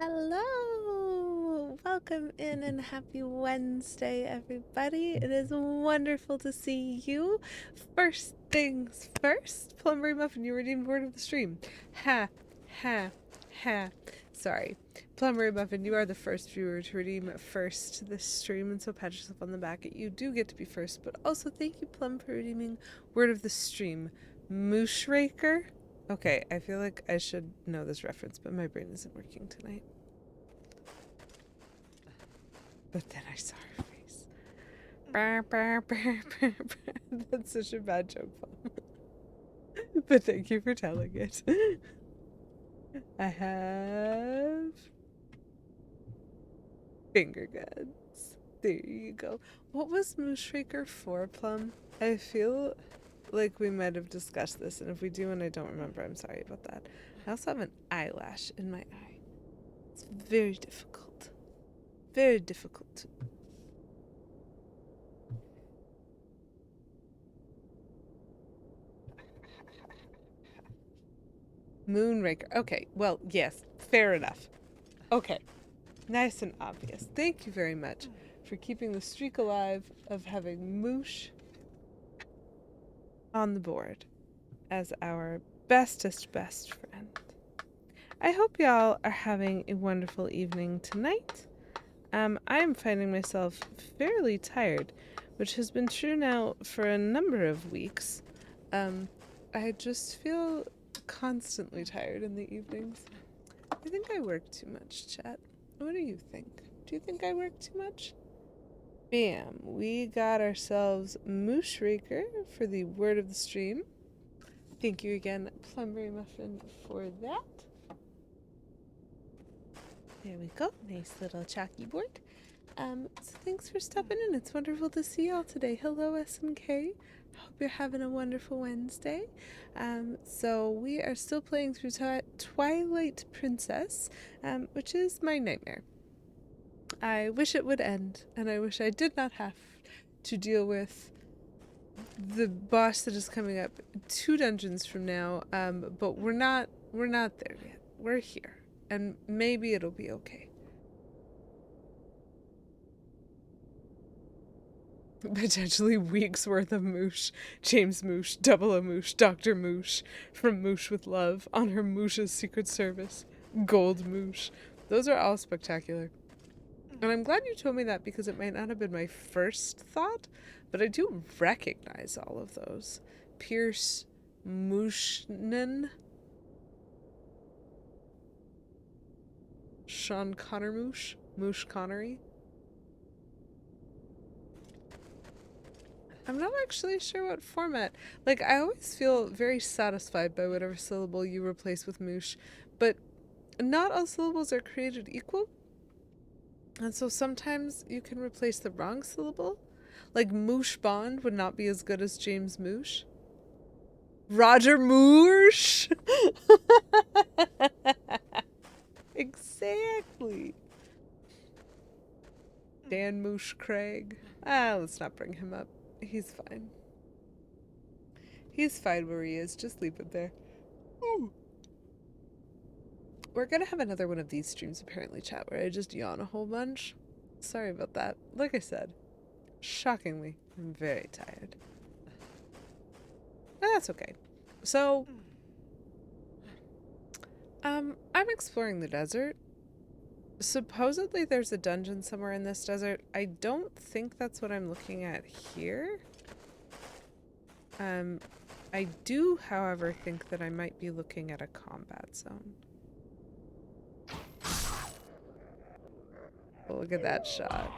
Hello! Welcome in and happy Wednesday, everybody. It is wonderful to see you. First things first, Plumberry Muffin, you redeemed word of the stream. Ha, ha, ha. Sorry. Plumberry Muffin, you are the first viewer to redeem first this stream, and so pat yourself on the back. You do get to be first, but also thank you, Plum, for redeeming word of the stream. Mooshraker? Okay, I feel like I should know this reference, but my brain isn't working tonight. But then I saw her face. That's such a bad joke, Plum. But thank you for telling it. I have finger guns. There you go. What was Mooshraker for, Plum? I feel like we might have discussed this, and if we do and I don't remember, I'm sorry about that. I also have an eyelash in my eye. It's very difficult. Very difficult. Moonraker. Okay, well, yes, fair enough. Okay, nice and obvious. Thank you very much for keeping the streak alive of having Moosh on the board as our bestest best friend. I hope y'all are having a wonderful evening tonight. I am finding myself fairly tired, which has been true now for a number of weeks. I just feel constantly tired in the evenings. I think I work too much, chat. What do you think? Do you think I work too much? Bam. We got ourselves Mooshraker for the word of the stream. Thank you again, Plumberry Muffin, for that. There we go. Nice little chalky board. So thanks for stopping in. It's wonderful to see y'all today. Hello, SNK. Hope you're having a wonderful Wednesday. So we are still playing through Twilight Princess, which is my nightmare. I wish it would end, and I wish I did not have to deal with the boss that is coming up 2 dungeons from now. But we're not there yet. We're here, and maybe it'll be okay. Potentially weeks worth of Moosh, James Moosh, Double O Moosh, Dr. Moosh, from Moosh with Love, on her Moosh's Secret Service, Gold Moosh. Those are all spectacular. And I'm glad you told me that because it might not have been my first thought, but I do recognize all of those. Pierce Mooshnan, Sean Connor Moosh, Moosh Connery. I'm not actually sure what format. Like, I always feel very satisfied by whatever syllable you replace with moosh, but not all syllables are created equal. And so sometimes you can replace the wrong syllable. Like, Moosh Bond would not be as good as James Moosh. Roger Moosh! Exactly. Dan Moosh Craig. Let's not bring him up. He's fine. He's fine where he is. Just leave it there. Ooh. We're gonna have another one of these streams, apparently, chat, where I just yawn a whole bunch. Sorry about that. Like I said, shockingly, I'm very tired. That's okay. So, I'm exploring the desert. Supposedly there's a dungeon somewhere in this desert. I don't think that's what I'm looking at here. I do, however, think that I might be looking at a combat zone. Oh, look at that shot.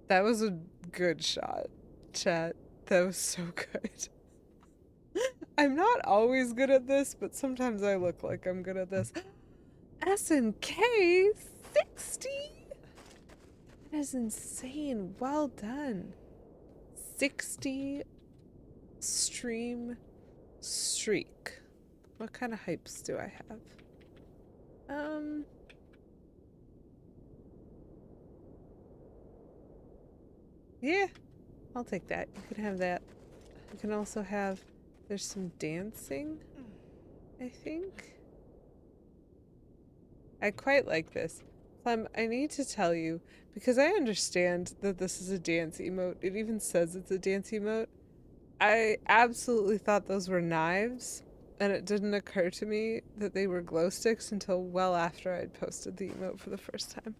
That was a good shot, chat. That was so good. I'm not always good at this, but sometimes I look like I'm good at this. SNK 60? That is insane. Well done. 60 stream streak. What kind of hypes do I have? Yeah, I'll take that. You can have that. You can also have, there's some dancing, I think. I quite like this. Clem, I need to tell you, because I understand that this is a dance emote. It even says it's a dance emote. I absolutely thought those were knives, and it didn't occur to me that they were glow sticks until well after I'd posted the emote for the first time.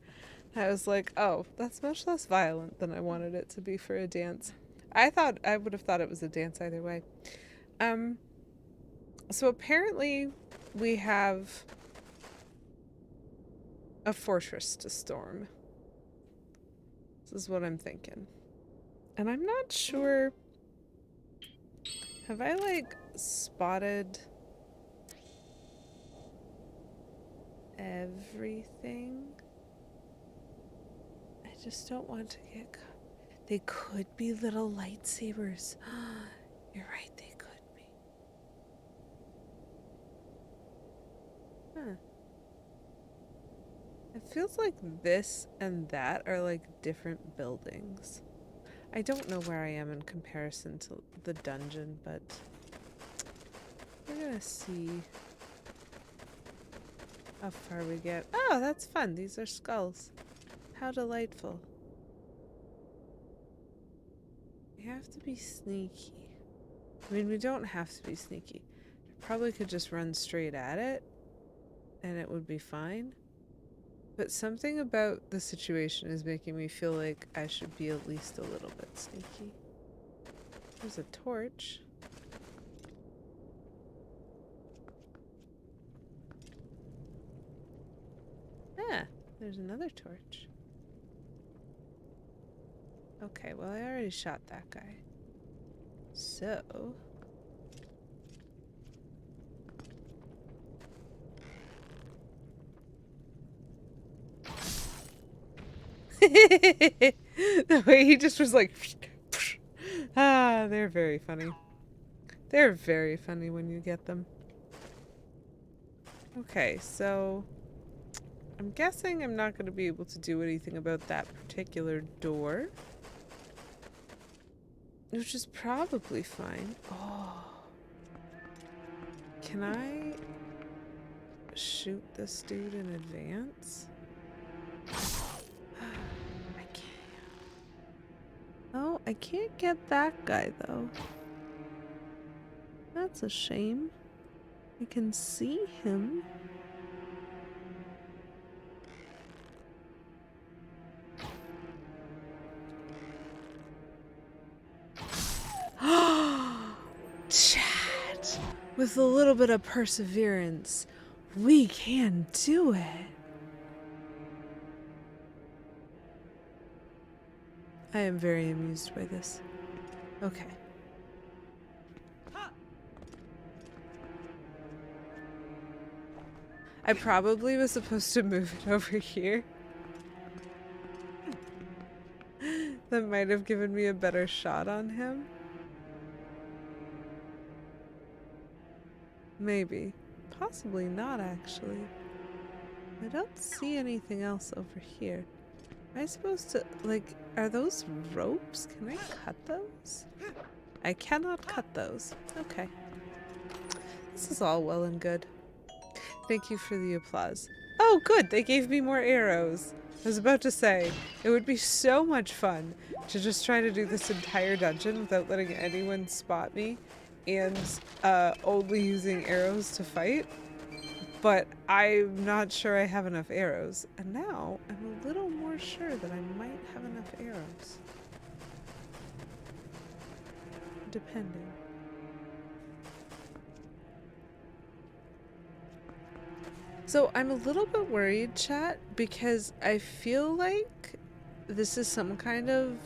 I was like, oh, that's much less violent than I wanted it to be for a dance. I would have thought it was a dance either way. Um, so apparently we have a fortress to storm. This is what I'm thinking. And I'm not sure. Have I, like, spotted everything? I just don't want to get caught. They could be little lightsabers. You're right, they could be. Huh. It feels like this and that are like different buildings. I don't know where I am in comparison to the dungeon, but we're gonna see how far we get. Oh, that's fun. These are skulls. How delightful. We have to be sneaky. I mean, we don't have to be sneaky. We probably could just run straight at it, and it would be fine. But something about the situation is making me feel like I should be at least a little bit sneaky. There's a torch. Ah, there's another torch. Okay, well, I already shot that guy. So... the way he just was like... ah, they're very funny. They're very funny when you get them. Okay, so... I'm guessing I'm not going to be able to do anything about that particular door. Which is probably fine. Oh. Can I shoot this dude in advance? I can't. Oh, I can't get that guy though. That's a shame. I can see him. Chat! With a little bit of perseverance, we can do it. I am very amused by this. Okay. I probably was supposed to move it over here. That might have given me a better shot on him. Maybe. Possibly not, actually. I don't see anything else over here. Am I supposed to, like, are those ropes? Can I cut those? I cannot cut those. Okay. This is all well and good. Thank you for the applause. Oh, good! They gave me more arrows. I was about to say, it would be so much fun to just try to do this entire dungeon without letting anyone spot me and only using arrows to fight. But I'm not sure I have enough arrows. And now I'm a little more sure that I might have enough arrows. Depending. So I'm a little bit worried, chat, because I feel like this is some kind of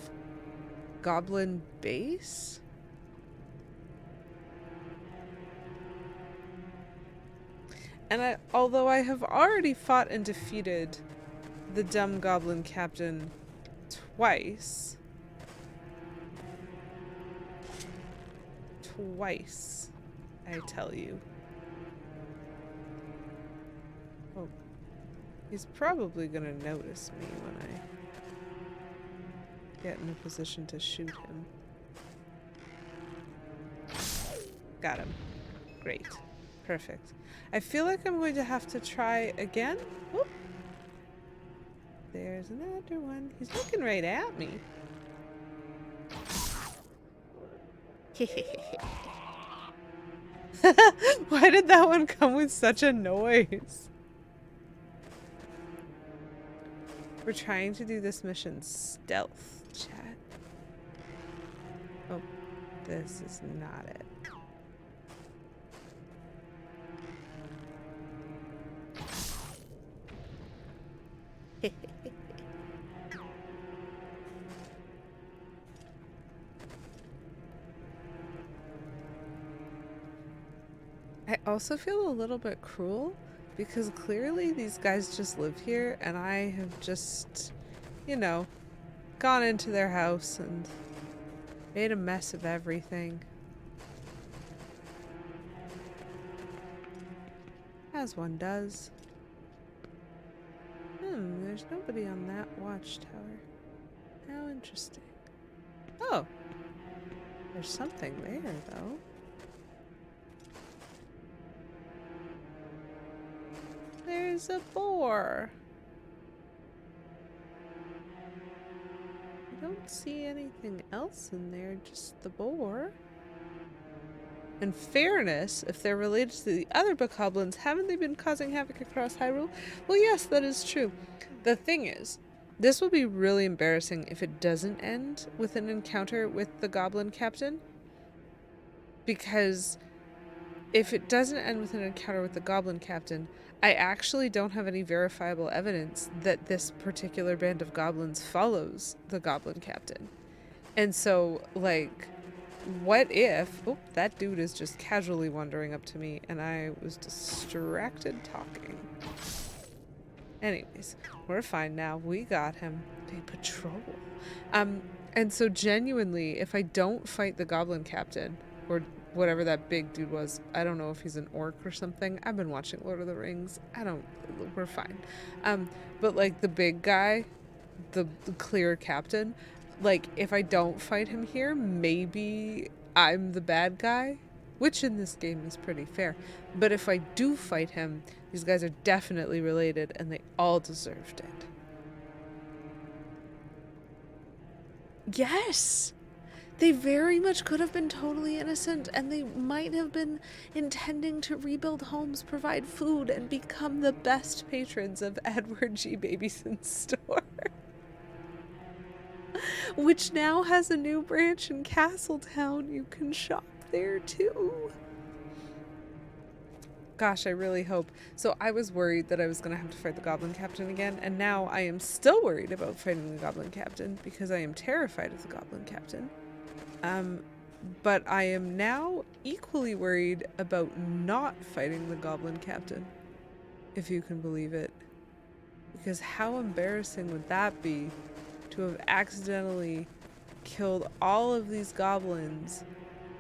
goblin base. And although I have already fought and defeated the dumb goblin captain twice. Twice, I tell you. Oh, he's probably gonna notice me when I get in a position to shoot him. Got him. Great. Perfect. I feel like I'm going to have to try again. Whoop. There's another one. He's looking right at me. Why did that one come with such a noise? We're trying to do this mission stealth, chat. Oh, this is not it. I also feel a little bit cruel because clearly these guys just live here and I have just, you know, gone into their house and made a mess of everything. As one does. There's nobody on that watchtower. How interesting. Oh, there's something there though. There's a boar. I don't see anything else in there, just the boar. In fairness, if they're related to the other bokoblins, haven't they been causing havoc across Hyrule? Well, yes, that is true. The thing is, this will be really embarrassing if it doesn't end with an encounter with the Goblin Captain. Because if it doesn't end with an encounter with the Goblin Captain, I actually don't have any verifiable evidence that this particular band of goblins follows the Goblin Captain. And so, like, what if... Oh, that dude is just casually wandering up to me and I was distracted talking. Anyways, we're fine now. We got him. They patrol. And so genuinely, if I don't fight the Goblin Captain, or whatever that big dude was, I don't know if he's an orc or something. I've been watching Lord of the Rings. We're fine. But like the big guy, the clear captain, like if I don't fight him here, maybe I'm the bad guy, which in this game is pretty fair. But if I do fight him, these guys are definitely related and they all deserved it. Yes! They very much could have been totally innocent, and they might have been intending to rebuild homes, provide food, and become the best patrons of Edward G. Babyson's store. Which now has a new branch in Castletown. You can shop there too. Gosh, I really hope. So I was worried that I was going to have to fight the Goblin Captain again, and now I am still worried about fighting the Goblin Captain because I am terrified of the Goblin Captain. But I am now equally worried about not fighting the Goblin Captain, if you can believe it. Because how embarrassing would that be to have accidentally killed all of these goblins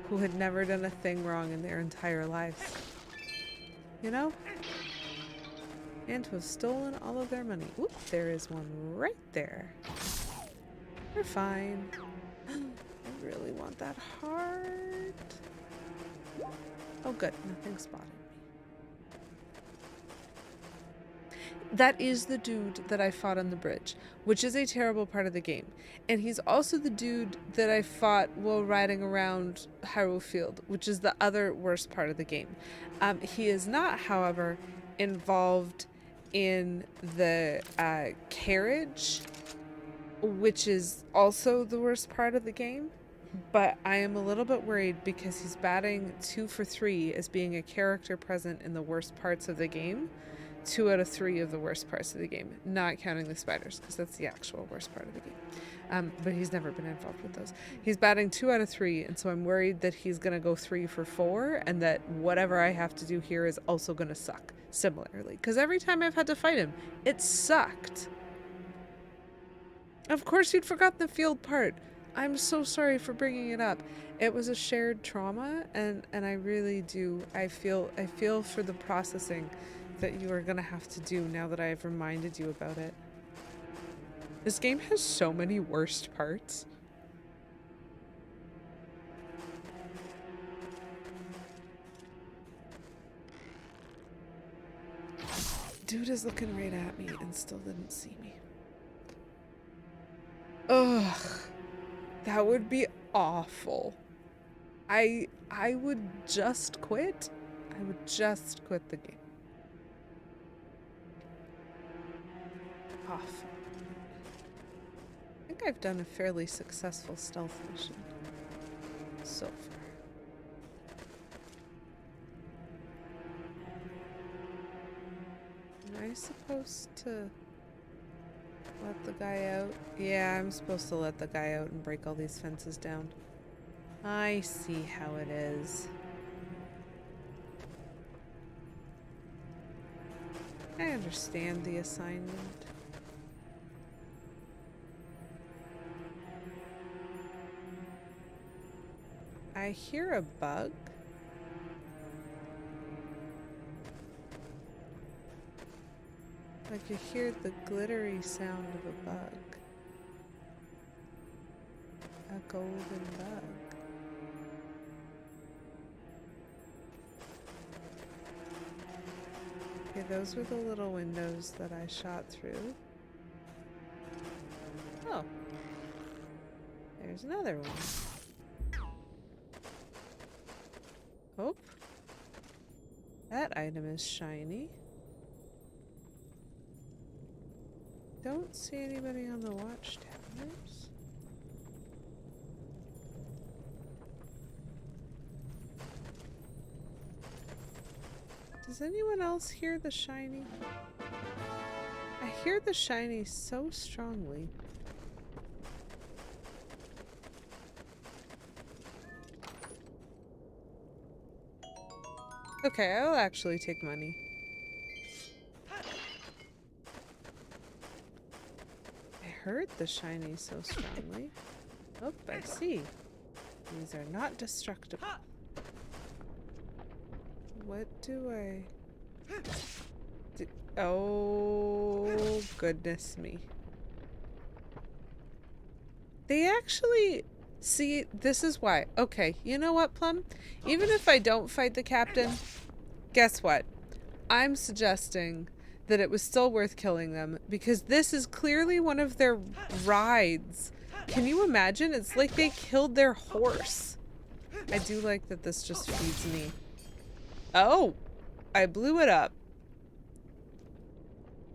who had never done a thing wrong in their entire lives? You know? And to have stolen all of their money. Oop, there is one right there. We're fine. I really want that heart. Oh good, nothing spotted me. That is the dude that I fought on the bridge, which is a terrible part of the game. And he's also the dude that I fought while riding around Hyrule Field, which is the other worst part of the game. He is not, however, involved in the carriage, which is also the worst part of the game. But I am a little bit worried because he's batting 2 for 3 as being a character present in the worst parts of the game. 2 out of 3 of the worst parts of the game, not counting the spiders, because that's the actual worst part of the game. But he's never been involved with those. He's batting 2 out of 3, and so I'm worried that he's going to go 3 for 4, and that whatever I have to do here is also going to suck, similarly. Because every time I've had to fight him, it sucked. Of course you'd forgotten the field part. I'm so sorry for bringing it up. It was a shared trauma, and I really do. I feel for the processing that you are going to have to do now that I have reminded you about it. This game has so many worst parts. Dude is looking right at me and still didn't see me. Ugh. That would be awful. I would just quit. I would just quit the game. Awful. I think I've done a fairly successful stealth mission so far. Am I supposed to let the guy out? Yeah, I'm supposed to let the guy out and break all these fences down. I see how it is. I understand the assignment. I hear a bug. Like you hear the glittery sound of a bug. A golden bug. Okay, those were the little windows that I shot through. Oh. There's another one. Oh. That item is shiny. Don't see anybody on the watchtowers. Does anyone else hear the shiny? I hear the shiny so strongly. Okay, I'll actually take money. I heard the shiny so strongly. Oh, I see. These are not destructible. What do I... Oh, goodness me. They actually... See, this is why. Okay, you know what, Plum? Even if I don't fight the captain, guess what? I'm suggesting that it was still worth killing them because this is clearly one of their rides. Can you imagine? It's like they killed their horse. I do like that this just feeds me. Oh, I blew it up.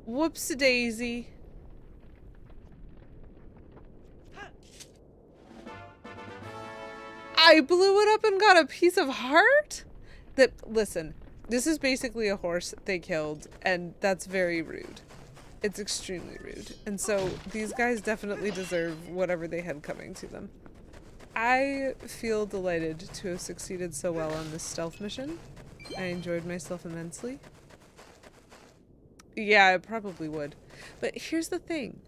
Whoops-a-daisy. I blew it up and got a piece of heart? Listen, this is basically a horse they killed, and that's very rude. It's extremely rude. And so these guys definitely deserve whatever they had coming to them. I feel delighted to have succeeded so well on this stealth mission. I enjoyed myself immensely. Yeah, I probably would. But here's the thing.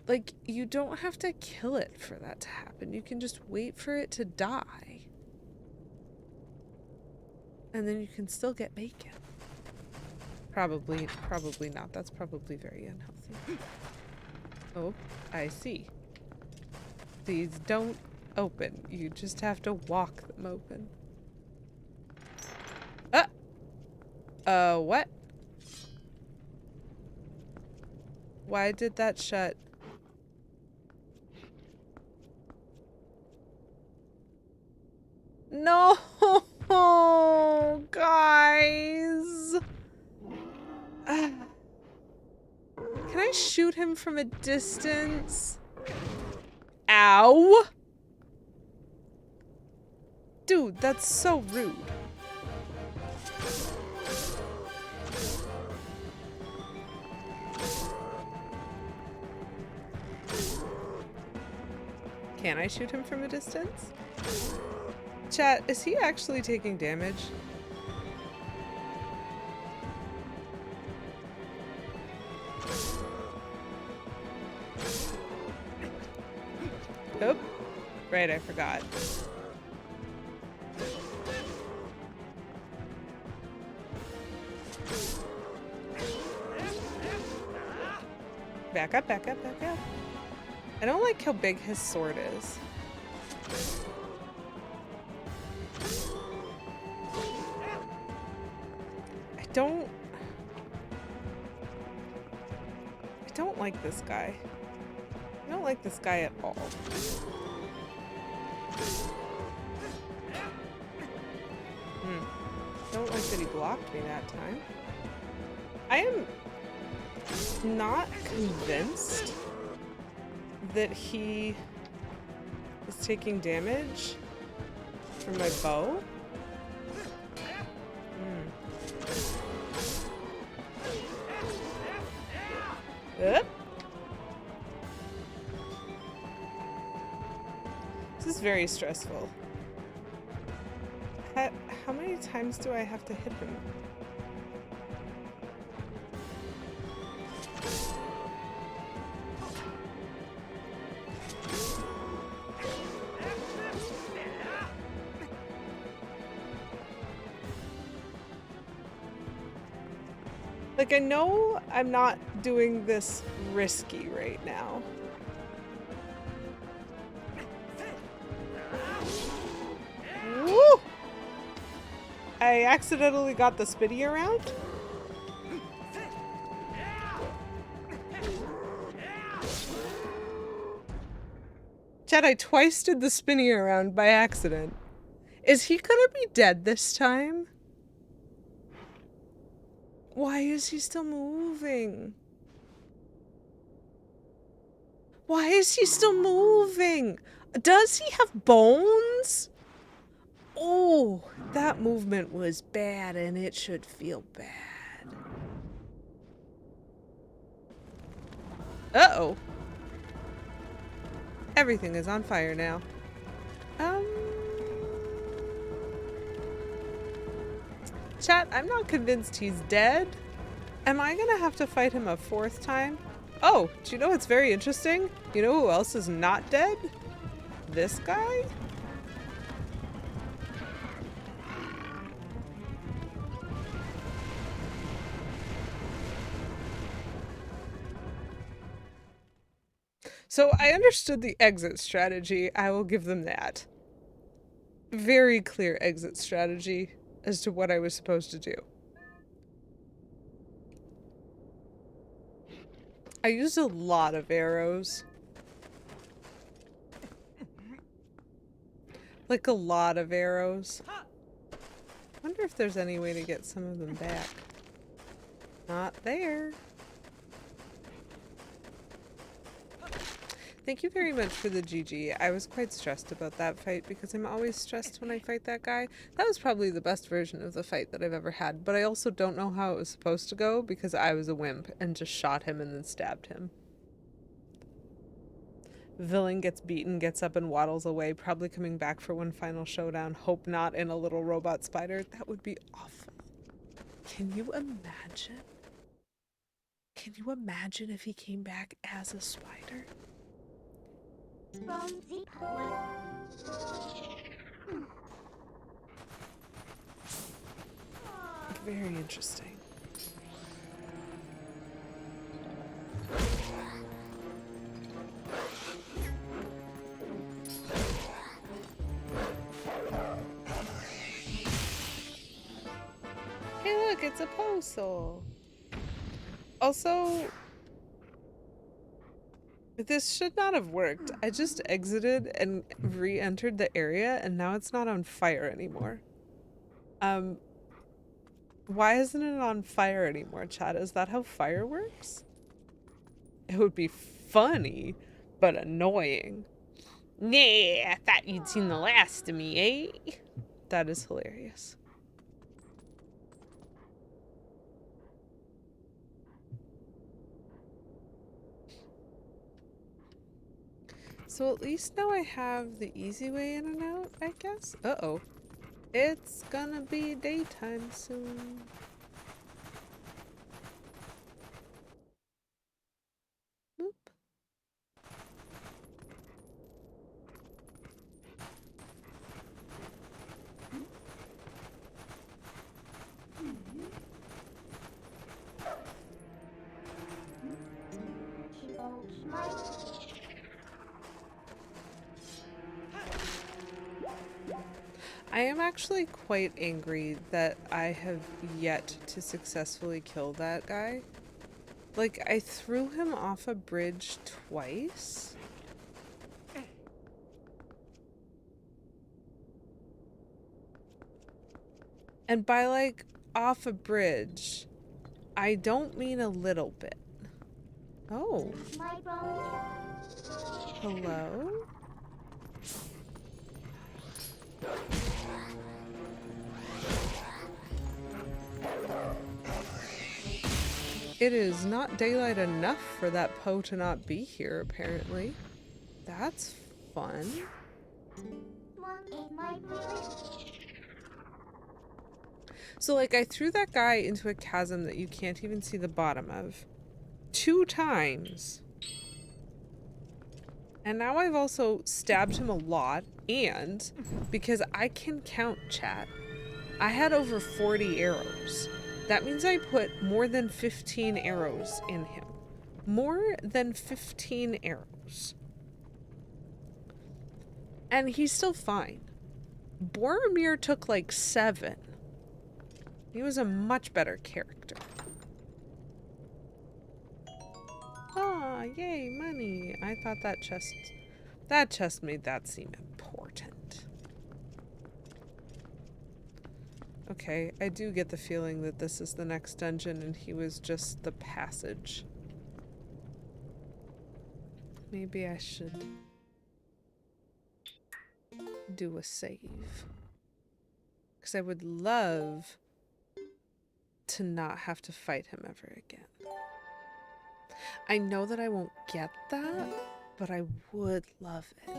Like, you don't have to kill it for that to happen. You can just wait for it to die. And then you can still get bacon. Probably not. That's probably very unhealthy. Oh, I see. These don't open. You just have to walk them open. What? Why did that shut? No, guys. Can I shoot him from a distance? Ow. Dude, that's so rude. Can I shoot him from a distance? Chat, is he actually taking damage? Oh, right, I forgot. Back up, back up, back up. I don't like how big his sword is. don't like this guy. I don't like this guy at all. Don't like that he blocked me that time. I am not convinced that he is taking damage from my bow. This is very stressful. How many times do I have to hit him? Like, I know I'm not doing this risky right now. Woo! I accidentally got the spinny around. Chad, I twice did the spinny around by accident. Is he gonna be dead this time? Why is he still moving? Why is he still moving? Does he have bones? Oh, that movement was bad and it should feel bad. Uh-oh. Everything is on fire now. Chat, I'm not convinced he's dead. Am I gonna have to fight him a fourth time? Oh, do you know what's very interesting? You know who else is not dead? This guy? So I understood the exit strategy. I will give them that. Very clear exit strategy as to what I was supposed to do. I used a lot of arrows. Like a lot of arrows. I wonder if there's any way to get some of them back. Not there. Thank you very much for the GG. I was quite stressed about that fight because I'm always stressed when I fight that guy. That was probably the best version of the fight that I've ever had, but I also don't know how it was supposed to go because I was a wimp and just shot him and then stabbed him. Villain gets beaten, gets up and waddles away, probably coming back for one final showdown. Hope not in a little robot spider. That would be awful. Can you imagine? Can you imagine if he came back as a spider? Very interesting. Hey look, it's a postal. Also, this should not have worked. I just exited and re-entered the area and now it's not on fire anymore. Why isn't it on fire anymore, chat? Is that how fire works? It would be funny, but annoying. Nah, I thought you'd seen the last of me, eh? That is hilarious. So at least now I have the easy way in and out, I guess? Uh-oh. It's gonna be daytime soon. Boop. I am actually quite angry that I have yet to successfully kill that guy. Like, I threw him off a bridge twice. And by, like, off a bridge, I don't mean a little bit. Oh. Hello? It is not daylight enough for that Poe to not be here, apparently. That's fun. So, like, I threw that guy into a chasm that you can't even see the bottom of 2 times. And now I've also stabbed him a lot, and because I can count, chat, I had over 40 arrows. That means I put more than 15 arrows in him. More than 15 arrows. And he's still fine. Boromir took like 7. He was a much better character. Ah, yay, money. I thought that chest made that seem important. Okay, I do get the feeling that this is the next dungeon and he was just the passage. Maybe I should do a save. Because I would love to not have to fight him ever again. I know that I won't get that, but I would love it.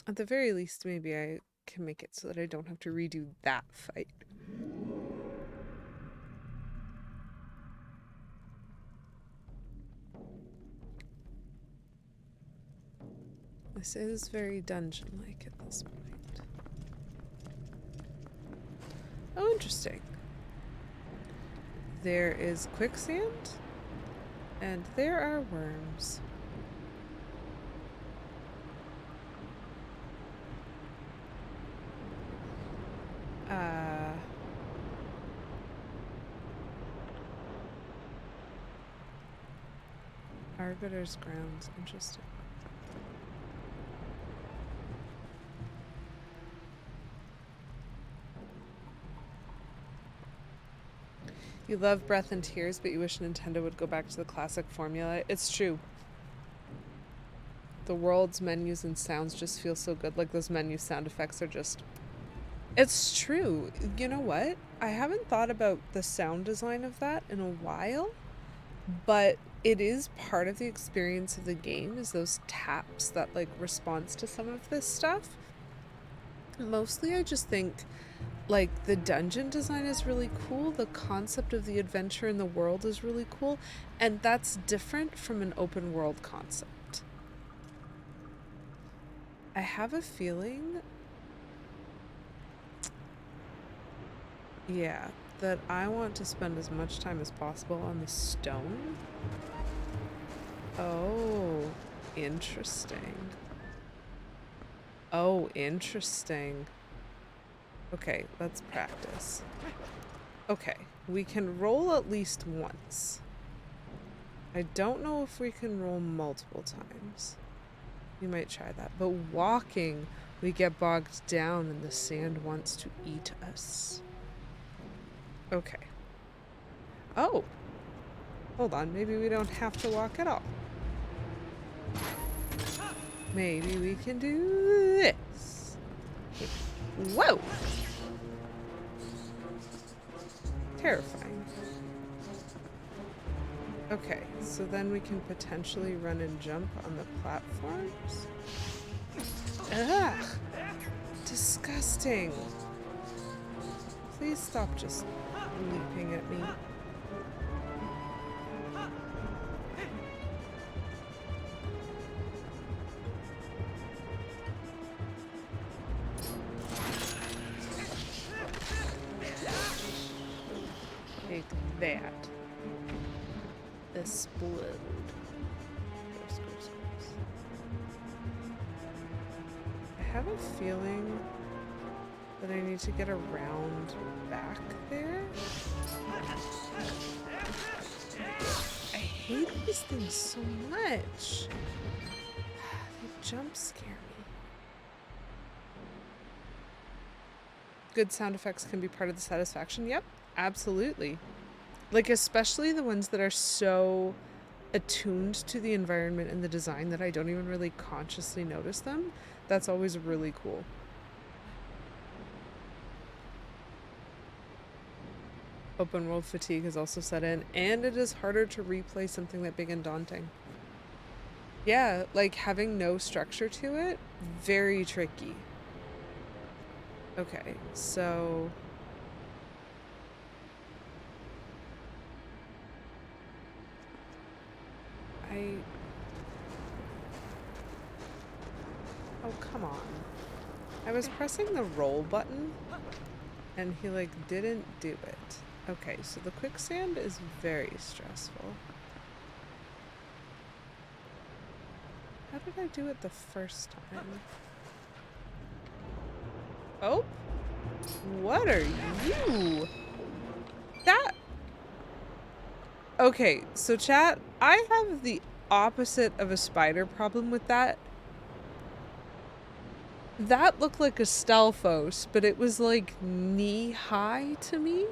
At the very least, maybe I can make it so that I don't have to redo that fight. This is very dungeon-like at this point. Oh, interesting. There is quicksand, and there are worms. Arbiter's grounds. Interesting. You love Breath and Tears, but you wish Nintendo would go back to the classic formula. It's true. The world's menus and sounds just feel so good. Like those menu sound effects are just... It's true. You know what? I haven't thought about the sound design of that in a while, but it is part of the experience of the game, is those taps that like responds to some of this stuff. Mostly I just think like the dungeon design is really cool, the concept of the adventure in the world is really cool, and that's different from an open world concept. I have a feeling, yeah, that I want to spend as much time as possible on the stone. Oh, interesting. Oh, interesting. Okay, let's practice. Okay, we can roll at least once. I don't know if we can roll multiple times. We might try that. But walking, we get bogged down and the sand wants to eat us. Okay. Oh! Hold on, maybe we don't have to walk at all. Maybe we can do this. Whoa! Terrifying. Okay, so then we can potentially run and jump on the platforms. Ugh! Disgusting! Please stop just leaping at me. Take that. Explode. Gross. I have a feeling that I need to get around back there. these things so much. They jump scare me. Good sound effects can be part of the satisfaction. Yep, absolutely. Like, especially the ones that are so attuned to the environment and the design that I don't even really consciously notice them. That's always really cool. Open world fatigue has also set in, and it is harder to replay something that big and daunting. Yeah, like having no structure to it, very tricky. Okay, so oh, come on. I was pressing the roll button and he like didn't do it. Okay, so the quicksand is very stressful. How did I do it the first time? Oh? What are you? That... Okay, so chat, I have the opposite of a spider problem with that. That looked like a Stalfos, but it was like knee-high to me.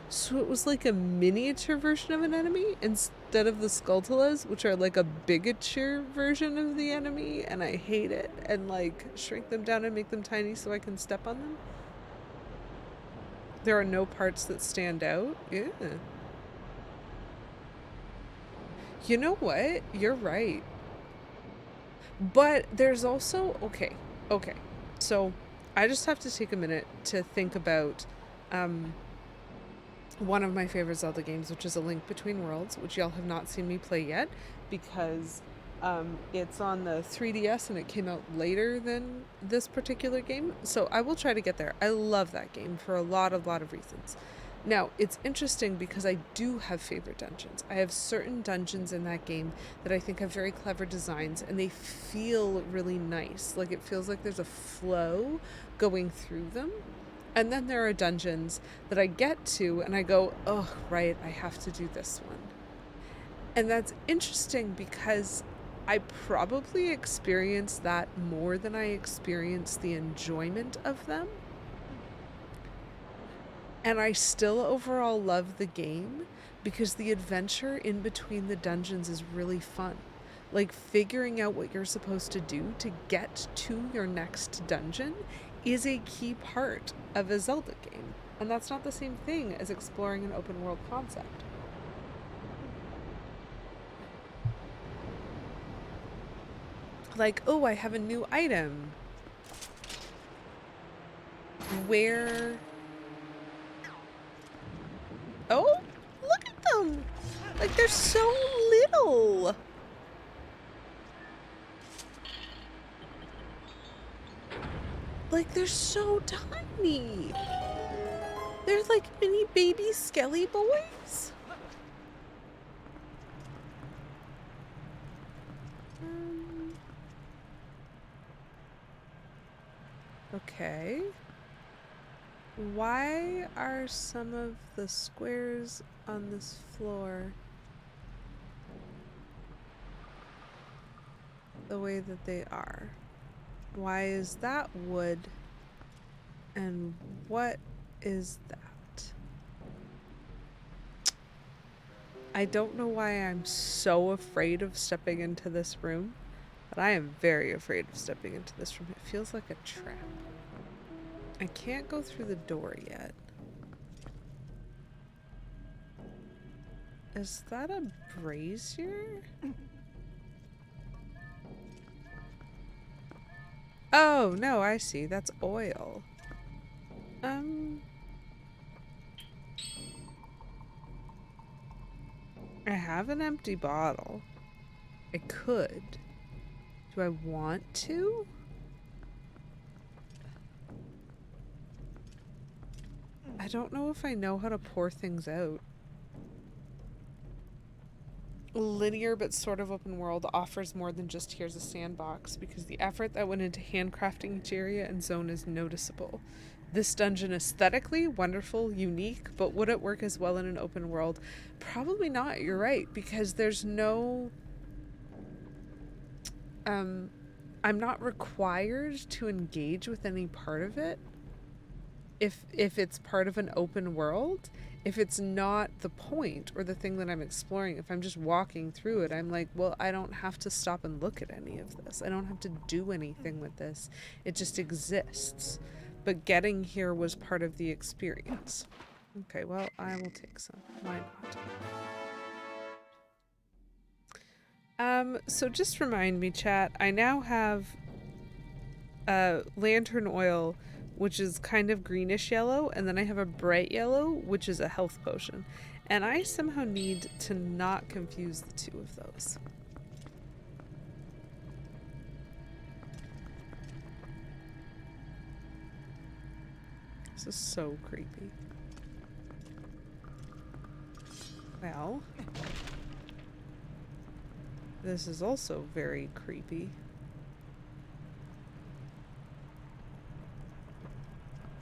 So it was like a miniature version of an enemy instead of the Skulltulas, which are like a bigature version of the enemy, and I hate it. And like shrink them down and make them tiny so I can step on them. There are no parts that stand out. Yeah. You know what? You're right. But there's also... Okay. So I just have to take a minute to think about one of my favorite Zelda games, which is A Link Between Worlds, which y'all have not seen me play yet because it's on the 3DS and it came out later than this particular game. So I will try to get there. I love that game for a lot of reasons. Now, it's interesting because I do have favorite dungeons. I have certain dungeons in that game that I think have very clever designs and they feel really nice. Like it feels like there's a flow going through them. And then there are dungeons that I get to and I go, oh, right, I have to do this one. And that's interesting because I probably experience that more than I experience the enjoyment of them. And I still overall love the game because the adventure in between the dungeons is really fun. Like figuring out what you're supposed to do to get to your next dungeon is a key part of a Zelda game. And that's not the same thing as exploring an open world concept. Like, oh, I have a new item. Where... Oh, look at them! Like, they're so little! Like, they're so tiny! They're like mini baby skelly boys! Okay. Why are some of the squares on this floor the way that they are? Why is that wood? And what is that? I don't know why I'm so afraid of stepping into this room, but I am very afraid of stepping into this room. It feels like a trap. I can't go through the door yet. Is that a brazier? Oh, no, I see. That's oil. I have an empty bottle. I could. Do I want to? I don't know if I know how to pour things out. Linear but sort of open world offers more than just here's a sandbox because the effort that went into handcrafting each area and zone is noticeable. this dungeon aesthetically wonderful, unique, but would it work as well in an open world? Probably not, you're right, because there's no I'm not required to engage with any part of it if it's part of an open world. If it's not the point or the thing that I'm exploring, if I'm just walking through it, I'm like, well, I don't have to stop and look at any of this. I don't have to do anything with this. It just exists. But getting here was part of the experience. Okay, well, I will take some. Why not? So just remind me, chat, I now have lantern oil, which is kind of greenish yellow, and then I have a bright yellow, which is a health potion. And I somehow need to not confuse the two of those. This is so creepy. Well, this is also very creepy.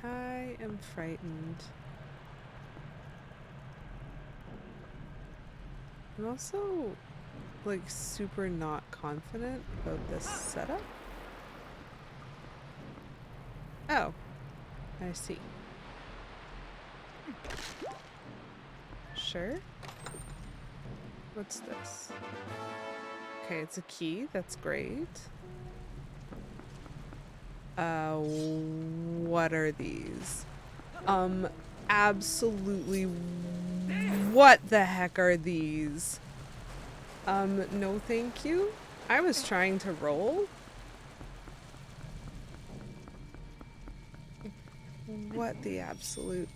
I am frightened. I'm also, like, super not confident about this setup. Oh, I see. Sure. What's this? Okay, it's a key. That's great. What are these? Absolutely. What the heck are these? No thank you. I was trying to roll. What the absolute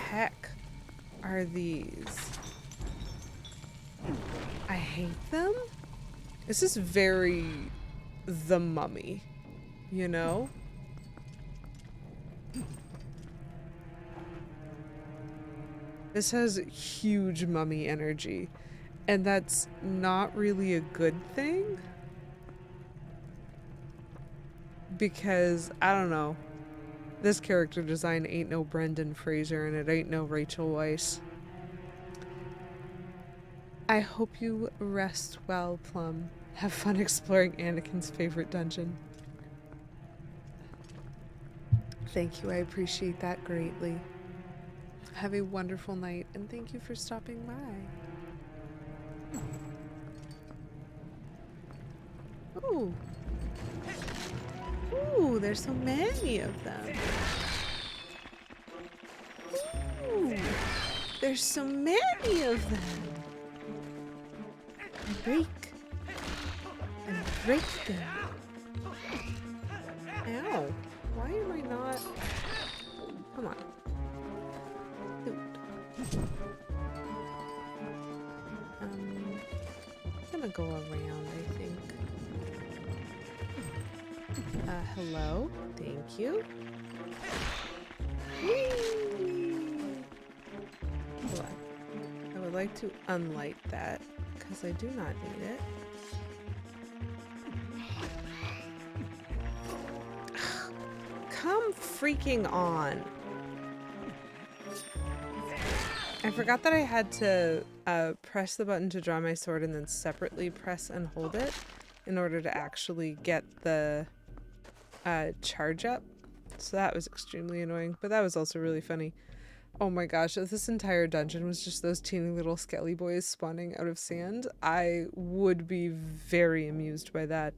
heck are these? I hate them. This is very The Mummy, you know? This has huge mummy energy, and that's not really a good thing. Because, I don't know, this character design ain't no Brendan Fraser and it ain't no Rachel Weisz. I hope you rest well, Plum. Have fun exploring Anakin's favorite dungeon. Thank you, I appreciate that greatly. Have a wonderful night, and thank you for stopping by. Ooh. Ooh, there's so many of them. Ooh, there's so many of them. Break. And break them. Ow. Why am I not... Come on. Dude. I'm gonna go around, I think. Hello? Thank you. Whee! Hold on. I would like to unlight that, because I do not need it. Come freaking on. I forgot that I had to press the button to draw my sword and then separately press and hold it in order to actually get the charge up. So that was extremely annoying, but that was also really funny. Oh my gosh, if this entire dungeon was just those teeny little skelly boys spawning out of sand, I would be very amused by that.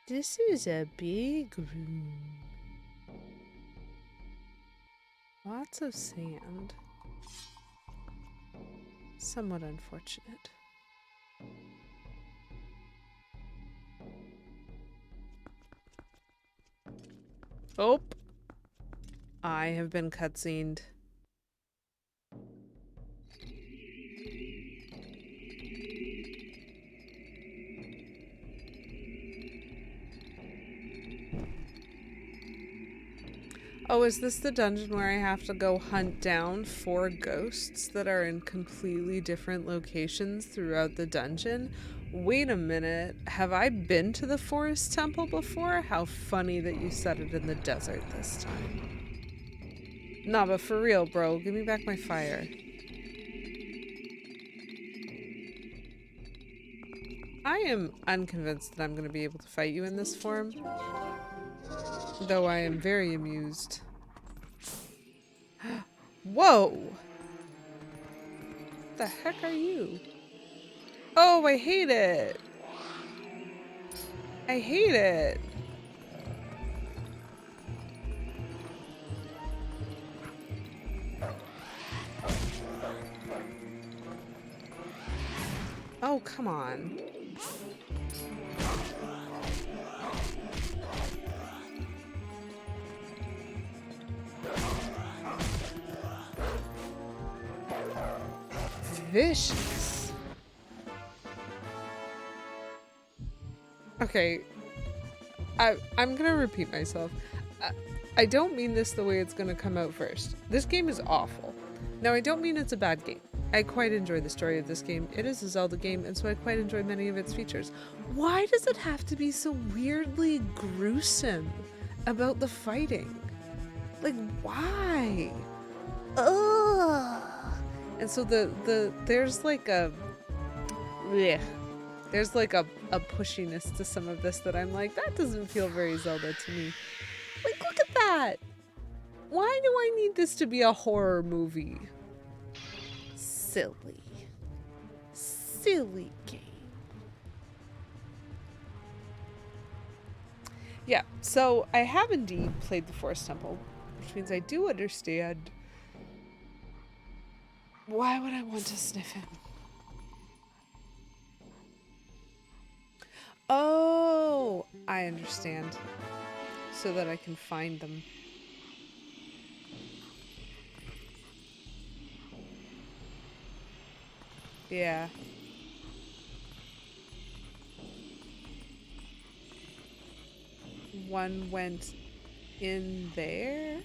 This is a big room. Lots of sand. Somewhat unfortunate. Oh! I have been cutscened. Oh, is this the dungeon where I have to go hunt down 4 ghosts that are in completely different locations throughout the dungeon? Wait a minute. Have I been to the forest temple before? How funny that you said it in the desert this time. Nah, but for real, bro. Give me back my fire. I am unconvinced that I'm going to be able to fight you in this form. Though I am very amused. Whoa! What the heck are you? Oh, I hate it! I hate it! Oh, come on. Vicious. Okay. I'm gonna repeat myself. I don't mean this the way it's gonna come out first. This game is awful. Now, I don't mean it's a bad game. I quite enjoy the story of this game. It is a Zelda game, and so I quite enjoy many of its features. Why does it have to be so weirdly gruesome about the fighting? Like, why? Ugh. And so there's like a bleh. There's like a pushiness to some of this that I'm like, that doesn't feel very Zelda to me. Like, look at that! Why do I need this to be a horror movie? Silly. Silly game. Yeah, so I have indeed played the Forest Temple, which means I do understand. Why would I want to sniff him? Oh, I understand. So that I can find them. Yeah. One went in there.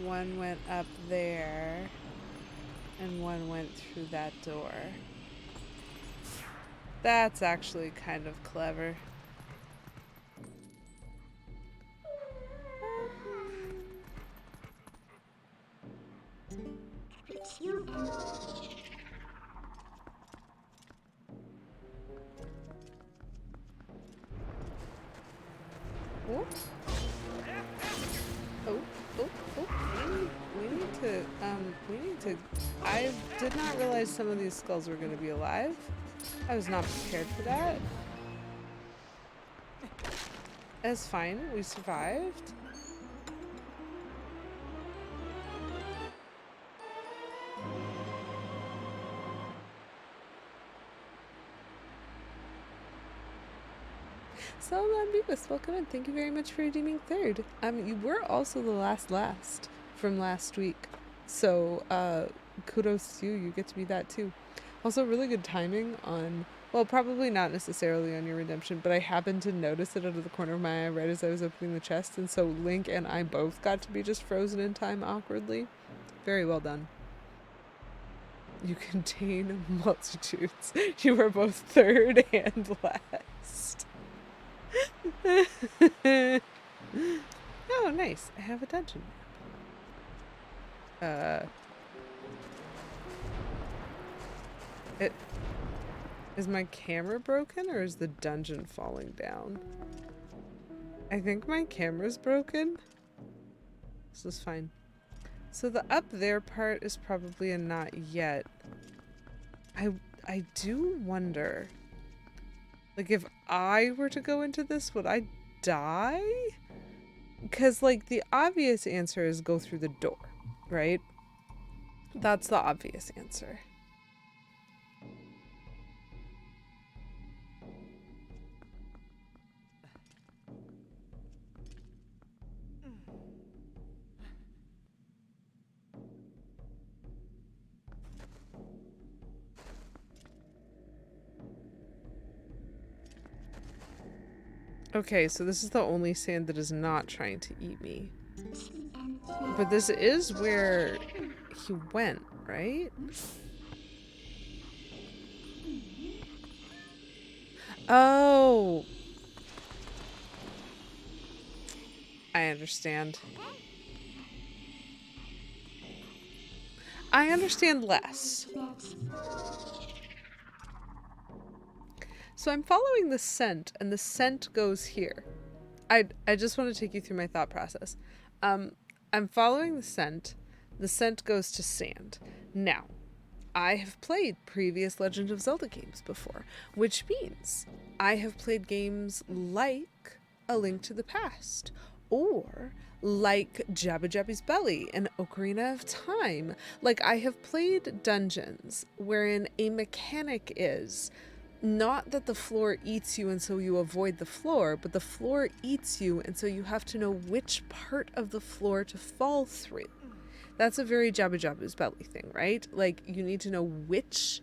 One went up there. And one went through that door. That's actually kind of clever. Oh, oh, oh, oh. We need to, I did not realize some of these skulls were going to be alive. I was not prepared for that. That's fine, we survived. So Beavis, welcome in. Thank you very much for redeeming third. You were also the last from last week. So kudos to you. You get to be that too. Also, really good timing on, well, probably not necessarily on your redemption, but I happened to notice it out of the corner of my eye right as I was opening the chest, and so Link and I both got to be just frozen in time awkwardly. Very well done. You contain multitudes. You were both third and last. Oh, nice. I have a dungeon map. Is my camera broken or is the dungeon falling down? I think my camera's broken. This is fine. So the up there part is probably a not yet. I do wonder, like, if I were to go into this, would I die? Because, like, the obvious answer is go through the door, right? That's the obvious answer. Okay, so this is the only sand that is not trying to eat me. But this is where he went, right? Oh, I understand. I understand less. So I'm following the scent, and the scent goes here. I just want to take you through my thought process. Um, I'm following the scent. The scent goes to sand. Now, I have played previous Legend of Zelda games before, which means I have played games like A Link to the Past, or like Jabba Jabba's Belly and Ocarina of Time. Like, I have played dungeons wherein a mechanic is not that the floor eats you and so you avoid the floor, but the floor eats you and so you have to know which part of the floor to fall through. That's a very Jabba Jabba's Belly thing, right? Like, you need to know which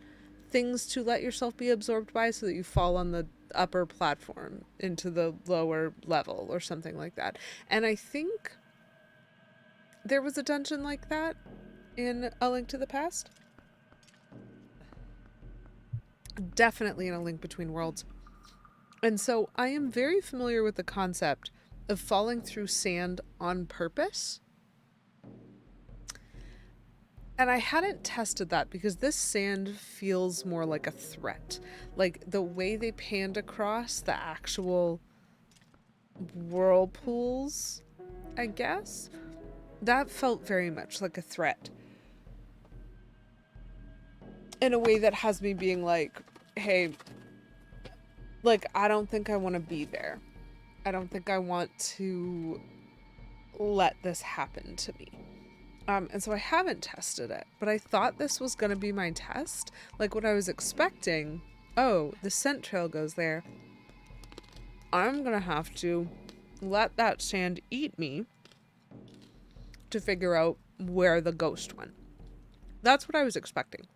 things to let yourself be absorbed by so that you fall on the upper platform into the lower level or something like that. And I think there was a dungeon like that in A Link to the Past. Definitely in A Link Between Worlds. And so I am very familiar with the concept of falling through sand on purpose. And I hadn't tested that because this sand feels more like a threat. Like the way they panned across the actual whirlpools, I guess, that felt very much like a threat. In a way that has me being like, hey, like, I don't think I want to be there. I don't think I want to let this happen to me. And so I haven't tested it, but I thought this was going to be my test. Like what I was expecting. Oh, the scent trail goes there. I'm going to have to let that sand eat me to figure out where the ghost went. That's what I was expecting.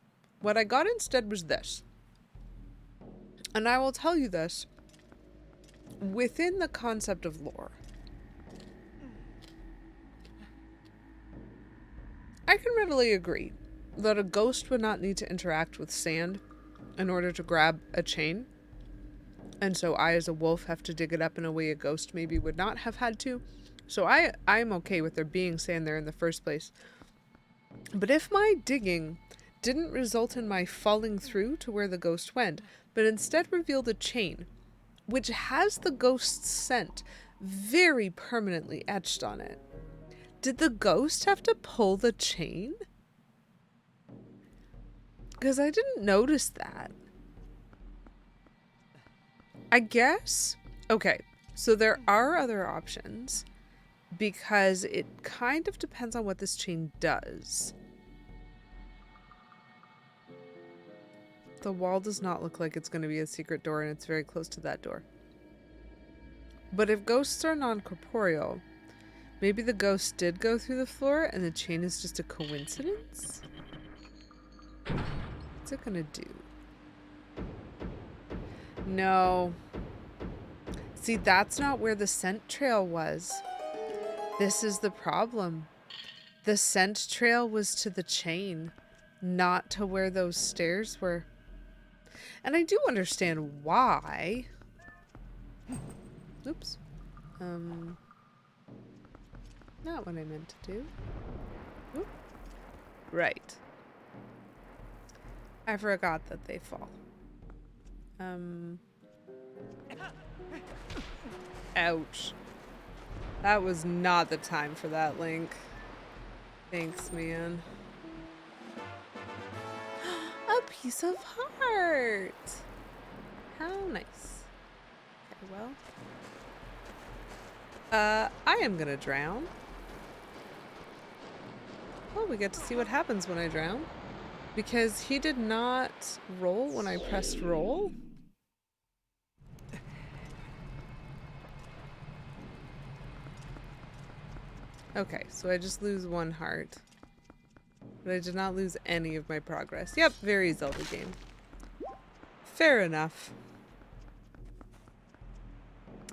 What I got instead was this. And I will tell you this. Within the concept of lore, I can readily agree that a ghost would not need to interact with sand in order to grab a chain. And so I, as a wolf, have to dig it up in a way a ghost maybe would not have had to. So I'm okay with there being sand there in the first place. But if my digging didn't result in my falling through to where the ghost went, but instead revealed a chain, which has the ghost's scent very permanently etched on it, did the ghost have to pull the chain? Because I didn't notice that. I guess. Okay, so there are other options because it kind of depends on what this chain does. The wall does not look like it's going to be a secret door, and it's very close to that door. But if ghosts are non-corporeal, maybe the ghost did go through the floor and the chain is just a coincidence? What's it gonna do? No. See, that's not where the scent trail was. This is the problem. The scent trail was to the chain, not to where those stairs were. And I do understand why. Oops. Not what I meant to do. Oop. Right. I forgot that they fall. Ouch. That was not the time for that, Link. Thanks, man. A piece of heart! How nice. Okay, well. I am gonna drown. Well, we get to see what happens when I drown. Because he did not roll when I pressed roll. Okay, so I just lose one heart. But I did not lose any of my progress. Yep, very Zelda game. Fair enough.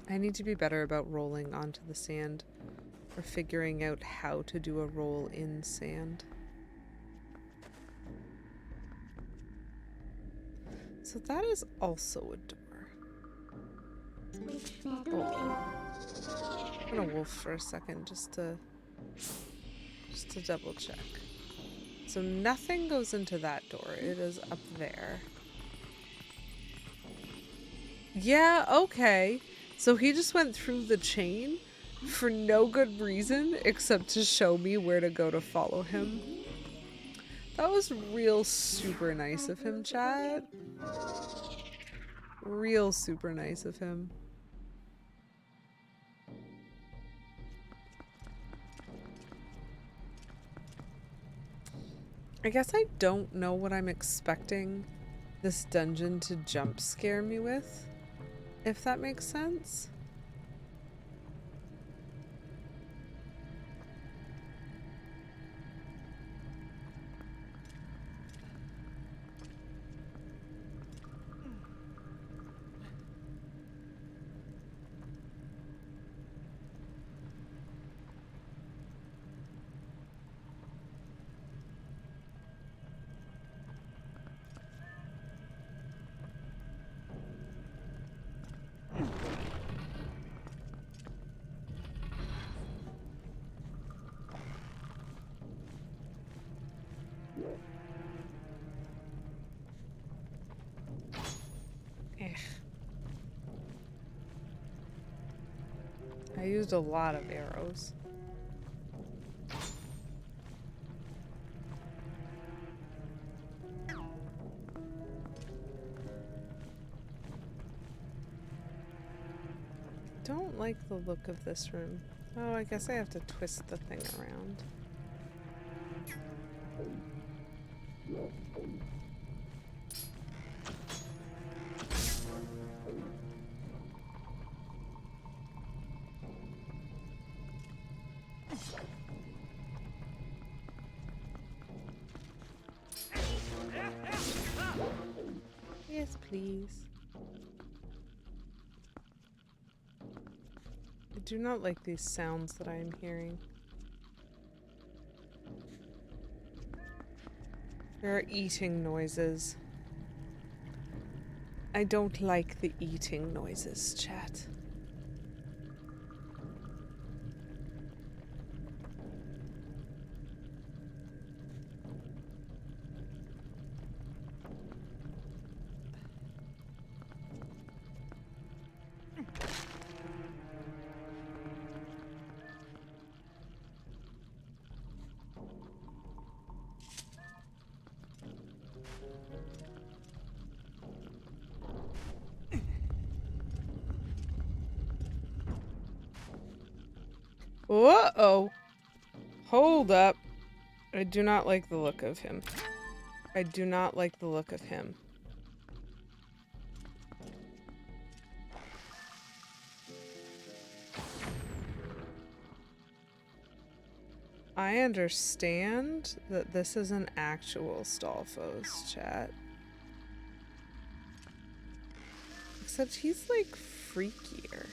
I need to be better about rolling onto the sand or figuring out how to do a roll in sand. So that is also a door. Oh. I'm gonna wolf for a second just to double check. So nothing goes into that door. It is up there. Yeah, okay. So he just went through the chain for no good reason except to show me where to go to follow him. That was real super nice of him, chat. Real super nice of him. I guess I don't know what I'm expecting this dungeon to jump scare me with, if that makes sense. I used a lot of arrows. Don't like the look of this room. Oh, I guess I have to twist the thing around. Yes, please. I do not like these sounds that I am hearing. There are eating noises. I don't like the eating noises, chat. Uh-oh. Hold up. I do not like the look of him. I do not like the look of him. I understand that this is an actual Stalfos, chat. Except he's like freakier.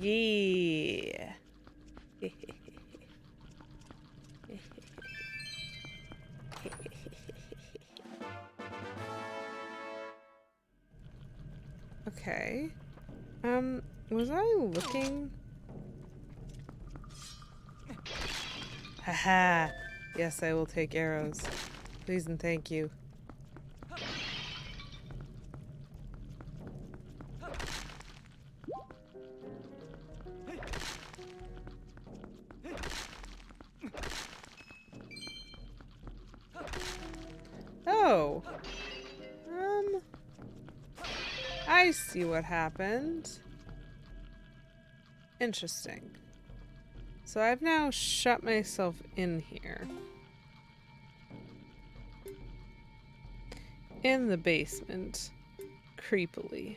Yeah. Okay. Was I looking? Haha. Yes, I will take arrows. Please and thank you. Oh. I see what happened. Interesting. So I've now shut myself in here. In the basement. Creepily.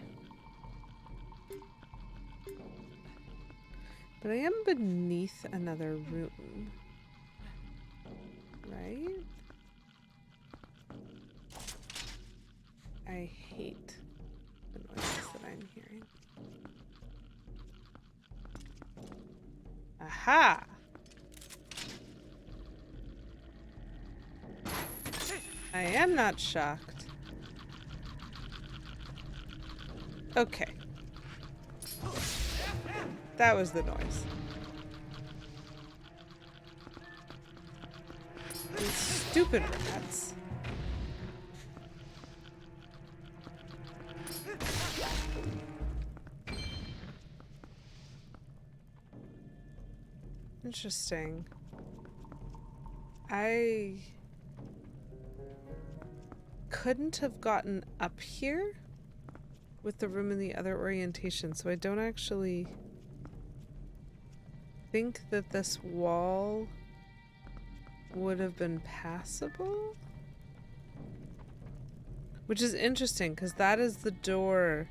But I am beneath another room. Right? I Ha! I am not shocked. Okay. That was the noise. These stupid rats. Interesting. I couldn't have gotten up here with the room in the other orientation, so I don't actually think that this wall would have been passable. Which is interesting, because that is the door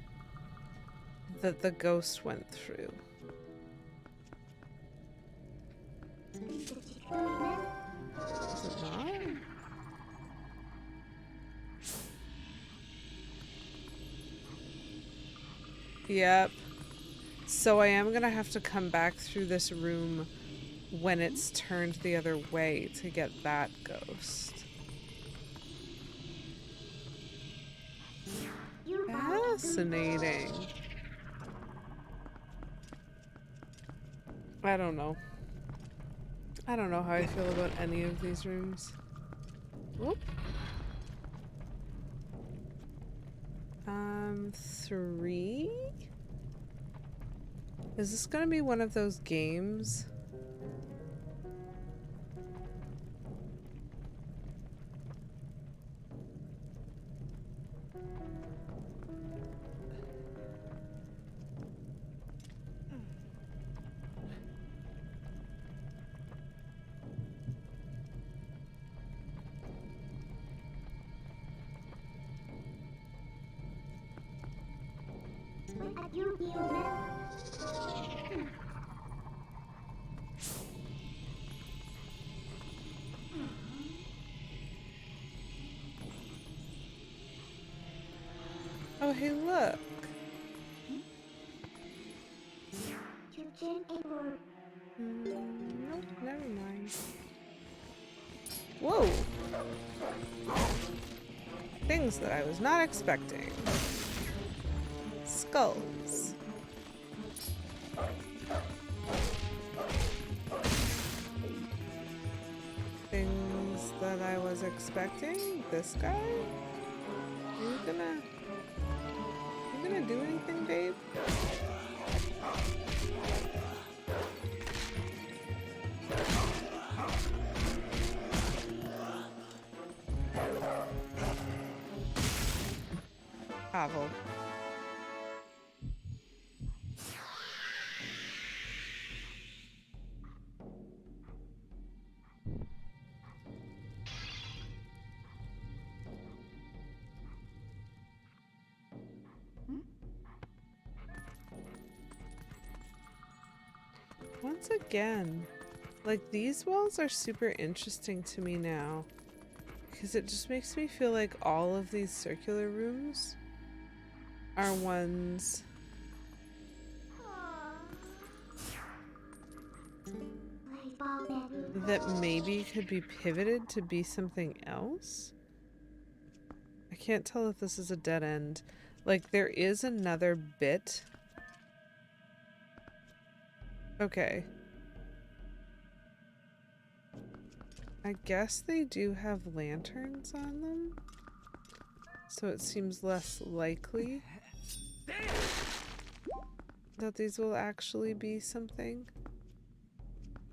that the ghost went through. Is it not? Yep. So I am gonna have to come back through this room when it's turned the other way to get that ghost. Fascinating. I don't know. I don't know how I feel about any of these rooms. Whoop. 3? Is this gonna be one of those games? Oh, hey, look. Nope, never mind. Whoa! Things that I was not expecting. Skulls. Things that I was expecting? This guy? You gonna do anything, babe? Pavel. Once again, like, these walls are super interesting to me now, because it just makes me feel like all of these circular rooms are ones that maybe could be pivoted to be something else. I can't tell if this is a dead end. Like, there is another bit. Okay. I guess they do have lanterns on them, so it seems less likely that these will actually be something.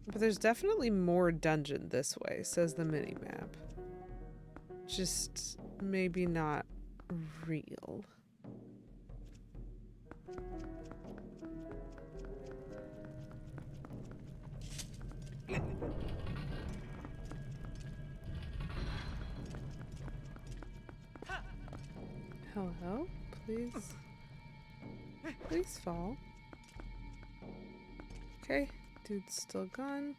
But there's definitely more dungeon this way, says the minimap. Just maybe not real. Hello? Please? Please fall. Okay, dude's still gone.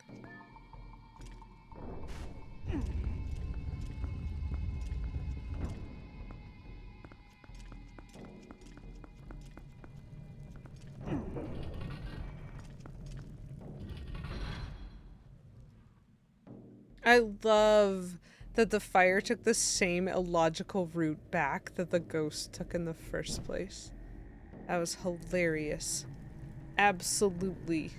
I love that the fire took the same illogical route back that the ghost took in the first place. That was hilarious. Absolutely.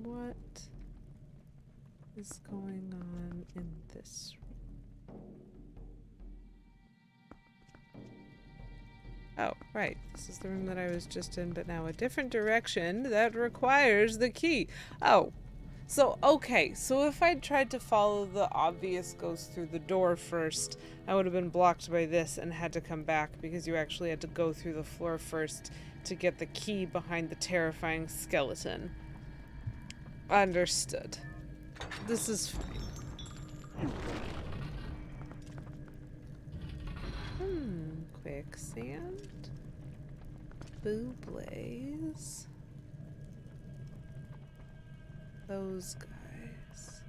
What is going on in this room? Oh, right. This is the room that I was just in, but now a different direction that requires the key. Oh, so, okay. So if I'd tried to follow the obvious ghost through the door first, I would have been blocked by this and had to come back because you actually had to go through the floor first to get the key behind the terrifying skeleton. Understood. This is fine. Quicksand. Boobles. Those guys.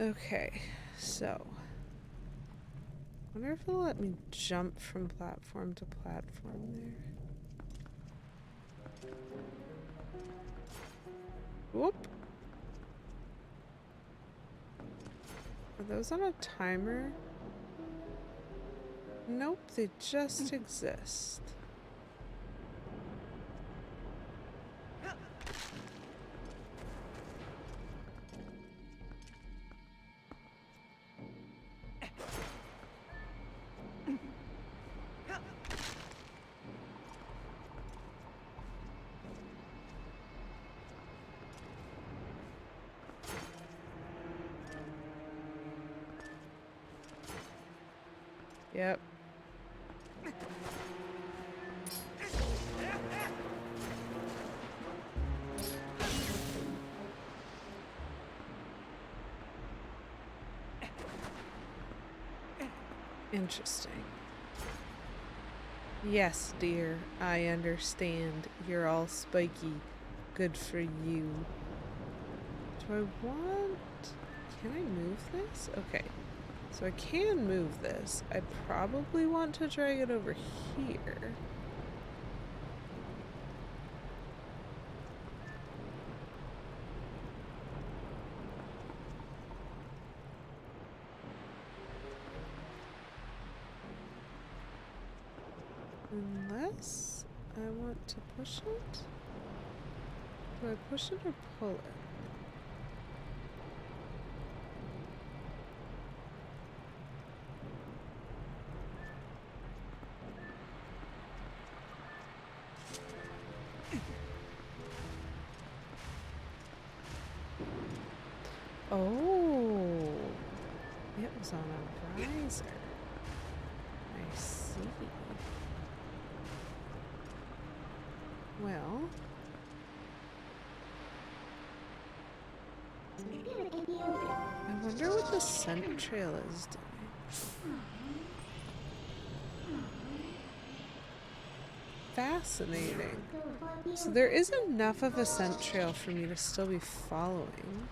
Okay, so wonder if it'll let me jump from platform to platform there. Whoop. Are those on a timer? Nope, they just exist. Yep. Interesting. Yes, dear, I understand. You're all spiky. Good for you. Do I want... Can I move this? Okay. So I can move this. I probably want to drag it over here. Unless I want to push it? Do I push it or pull it? Oh, it was on a riser. I see. Well, I wonder what the scent trail is doing. Fascinating. So there is enough of a scent trail for me to still be following.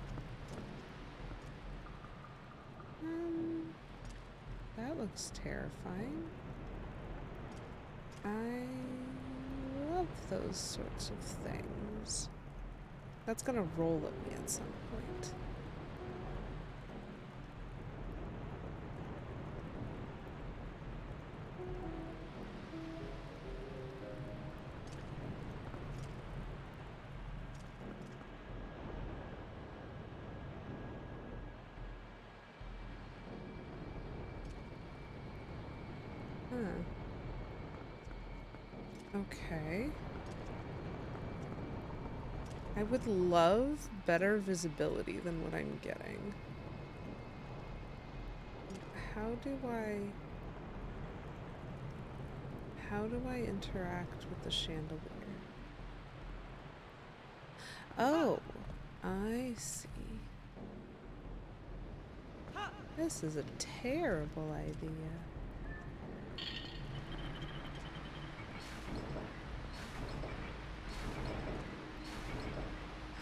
That looks terrifying. I love those sorts of things. That's gonna roll at me at some point. Okay. I would love better visibility than what I'm getting. how do I interact with the chandelier? Oh, I see. This is a terrible idea.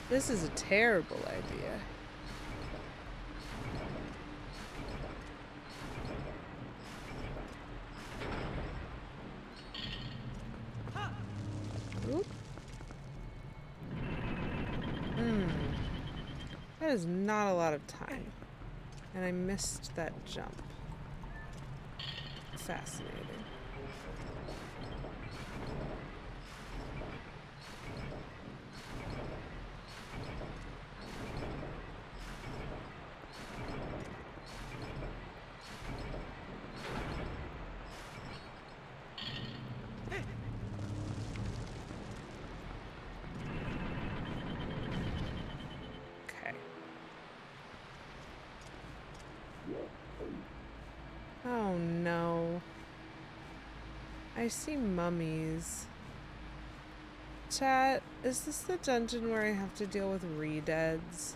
This is a terrible idea. Oop. That is not a lot of time. And I missed that jump. Fascinating. Oh no. I see mummies. Chat, is this the dungeon where I have to deal with re-deads?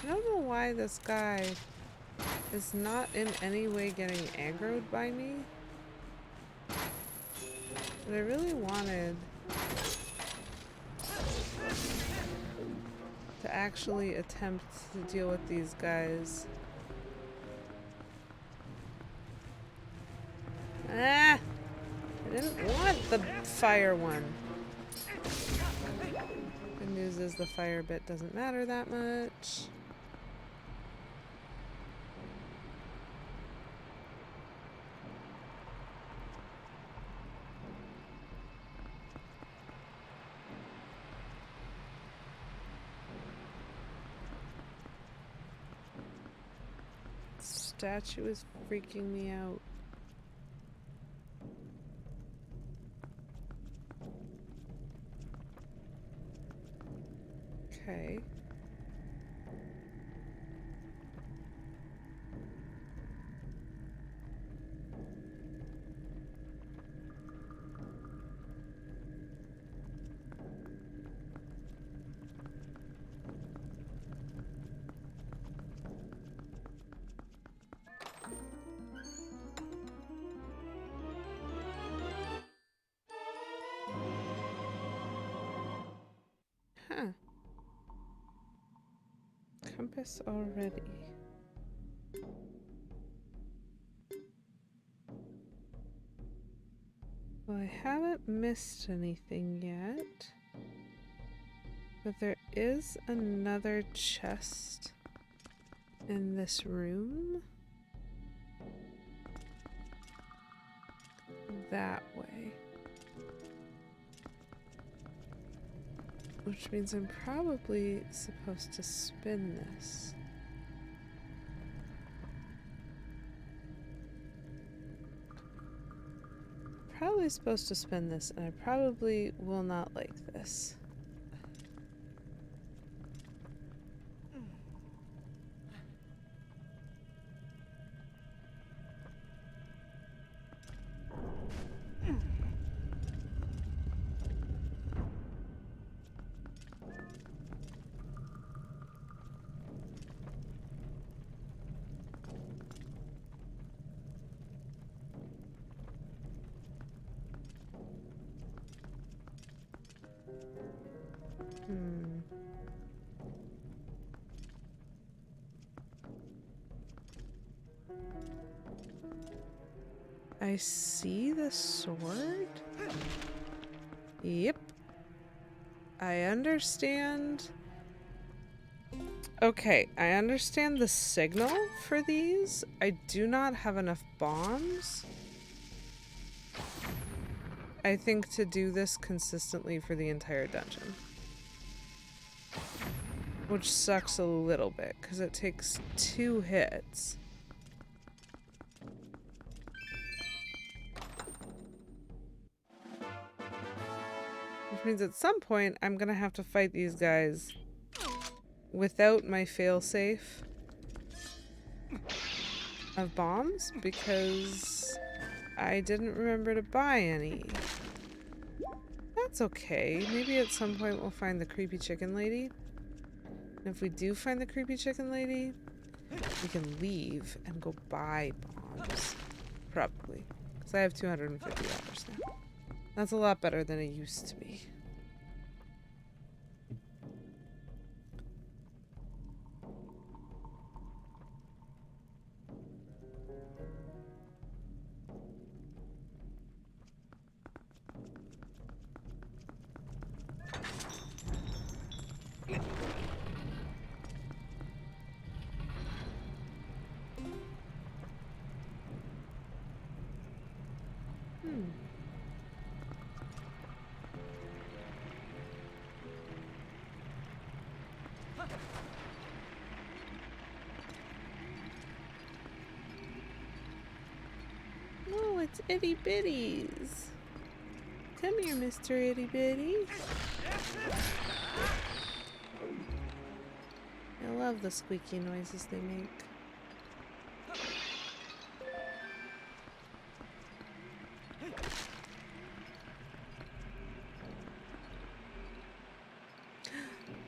I don't know why this guy is not in any way getting aggroed by me. But I really wanted to actually attempt to deal with these guys. Ah! I didn't want the fire one. Good news is the fire bit doesn't matter that much. Statue is freaking me out. Okay. Huh. Compass already. Well, I haven't missed anything yet. But there is another chest in this room. That way. Which means I'm probably supposed to spin this. Probably supposed to spin this, and I probably will not like this. I see the sword? Yep. I understand. Okay, I understand the signal for these. I do not have enough bombs, I think, to do this consistently for the entire dungeon. Which sucks a little bit, because it takes 2 hits. Which means at some point, I'm gonna have to fight these guys without my failsafe of bombs, because I didn't remember to buy any. That's okay. Maybe at some point we'll find the creepy chicken lady. And if we do find the creepy chicken lady, we can leave and go buy bombs. Probably. Because I have $250 now. That's a lot better than it used to be. Oh, it's itty bitties. Come here, Mr. Itty Bitty. I love the squeaky noises they make.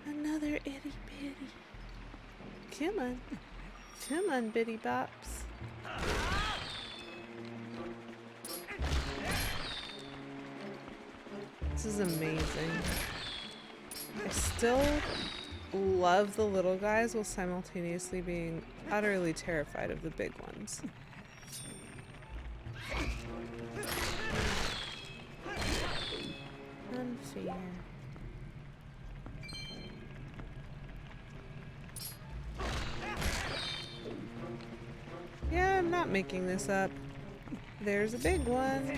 Another itty bitty. Come on. Come on, bitty bops. This is amazing. I still love the little guys while simultaneously being utterly terrified of the big ones. Unfair. Yeah, I'm not making this up. There's a big one.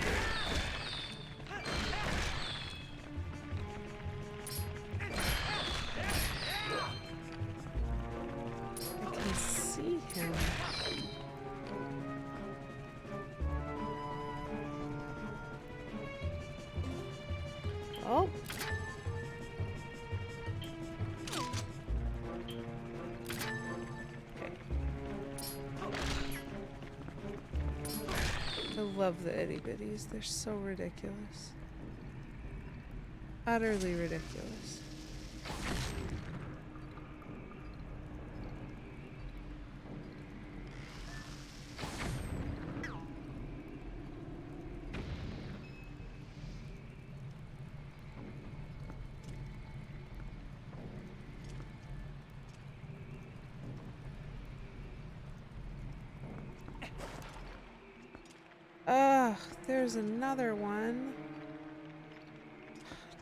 I can see him. Oh. I love the itty bitties. They're so ridiculous. Utterly ridiculous. Ugh, there's another one.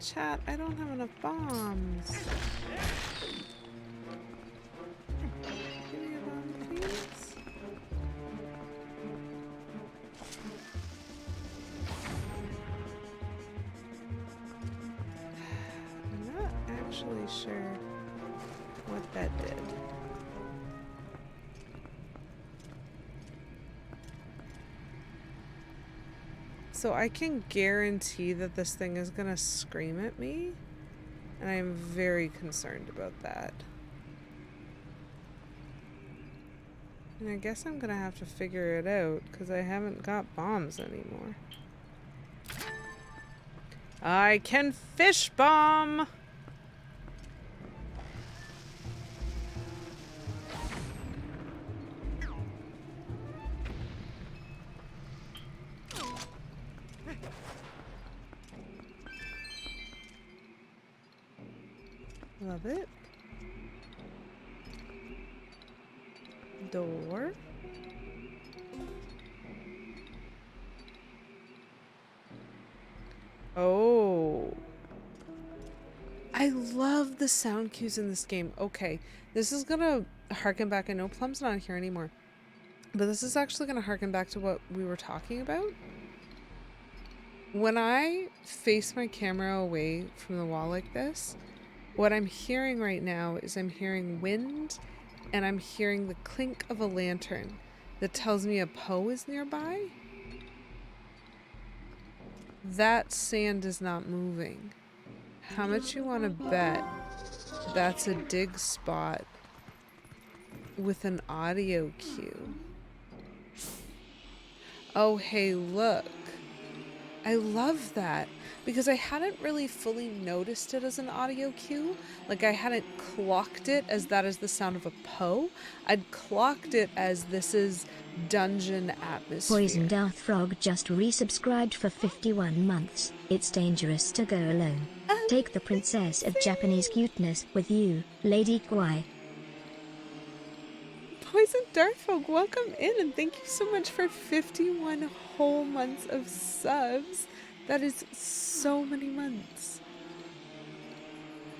Chat, I don't have enough bombs. Give me a bomb, please. I'm not actually sure what that did. So I can guarantee that this thing is gonna scream at me, and I am very concerned about that. And I guess I'm gonna have to figure it out, because I haven't got bombs anymore. I can fish bomb! Love it. Door. Oh. I love the sound cues in this game. Okay, this is gonna harken back. I know Plum's not here anymore, but this is actually gonna harken back to what we were talking about. When I face my camera away from the wall like this, What I'm hearing right now is I'm hearing wind, and I'm hearing the clink of a lantern that tells me a Poe is nearby. That sand is not moving. How much you want to bet that's a dig spot with an audio cue? Oh, hey, look. I love that because I hadn't really fully noticed it as an audio cue. Like, I hadn't clocked it as that is the sound of a Poe. I'd clocked it as this is dungeon atmosphere. Poison Darth Frog just resubscribed for 51 months. It's dangerous to go alone. Take the princess of Japanese cuteness with you, Lady Kwai. Poison Darth Frog, welcome in, and thank you so much for 51 whole months of subs. That is so many months.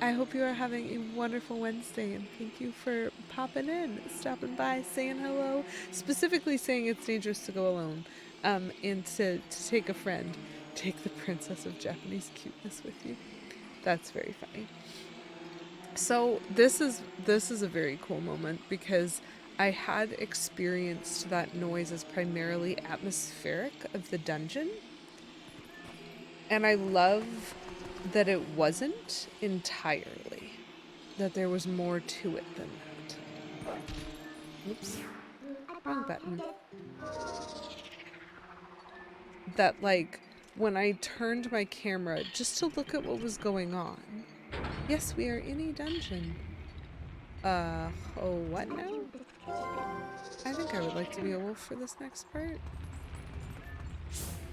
I hope you are having a wonderful Wednesday, and thank you for popping in, stopping by, saying hello, specifically saying it's dangerous to go alone, and to take a friend. Take the princess of Japanese cuteness with you. That's very funny. So this is a very cool moment because I had experienced that noise as primarily atmospheric of the dungeon. And I love that it wasn't entirely. That there was more to it than that. Oops. Wrong button. That, like, when I turned my camera just to look at what was going on. Yes, we are in a dungeon. Oh, what now? I think I would like to be a wolf for this next part.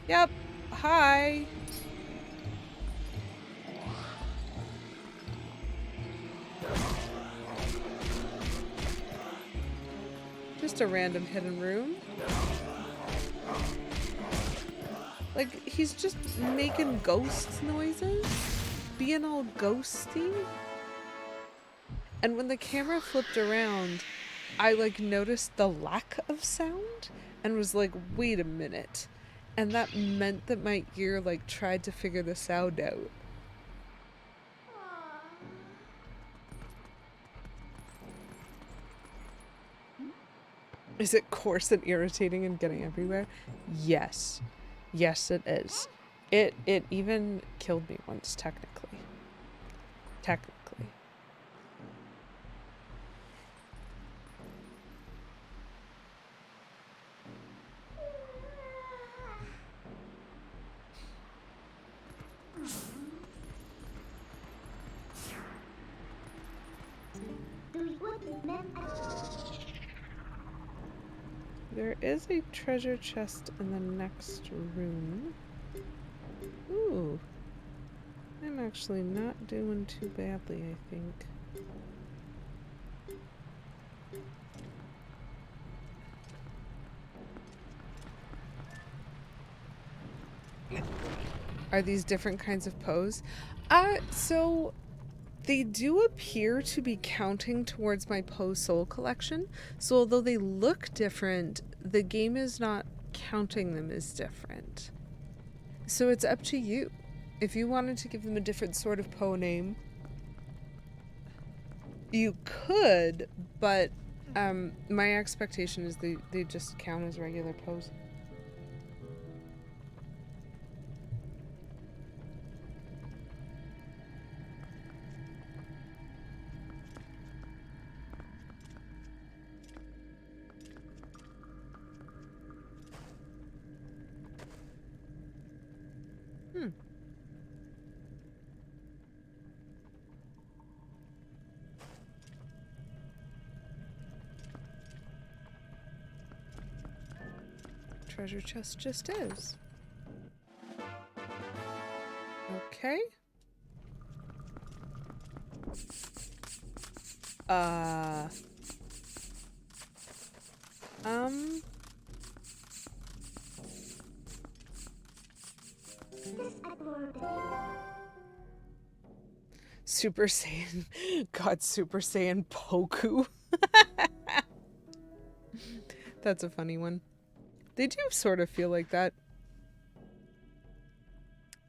Yep. Hi. Just a random hidden room. Like, he's just making ghost noises. Being all ghosty. And when the camera flipped around, I, like, noticed the lack of sound and was like, wait a minute. And that meant that my ear, like, tried to figure the sound out. Is it coarse and irritating and getting everywhere? Yes. Yes, it is. It even killed me once, technically. Technically. There is a treasure chest in the next room. Ooh. I'm actually not doing too badly, I think. Are these different kinds of pose? So they do appear to be counting towards my Poe Soul collection. So although they look different, the game is not counting them as different. So it's up to you. If you wanted to give them a different sort of Poe name, you could, but my expectation is they just count as regular Poes. Treasure chest just is. Okay. Super Saiyan. God, Super Saiyan Poku. That's a funny one. They do sort of feel like that.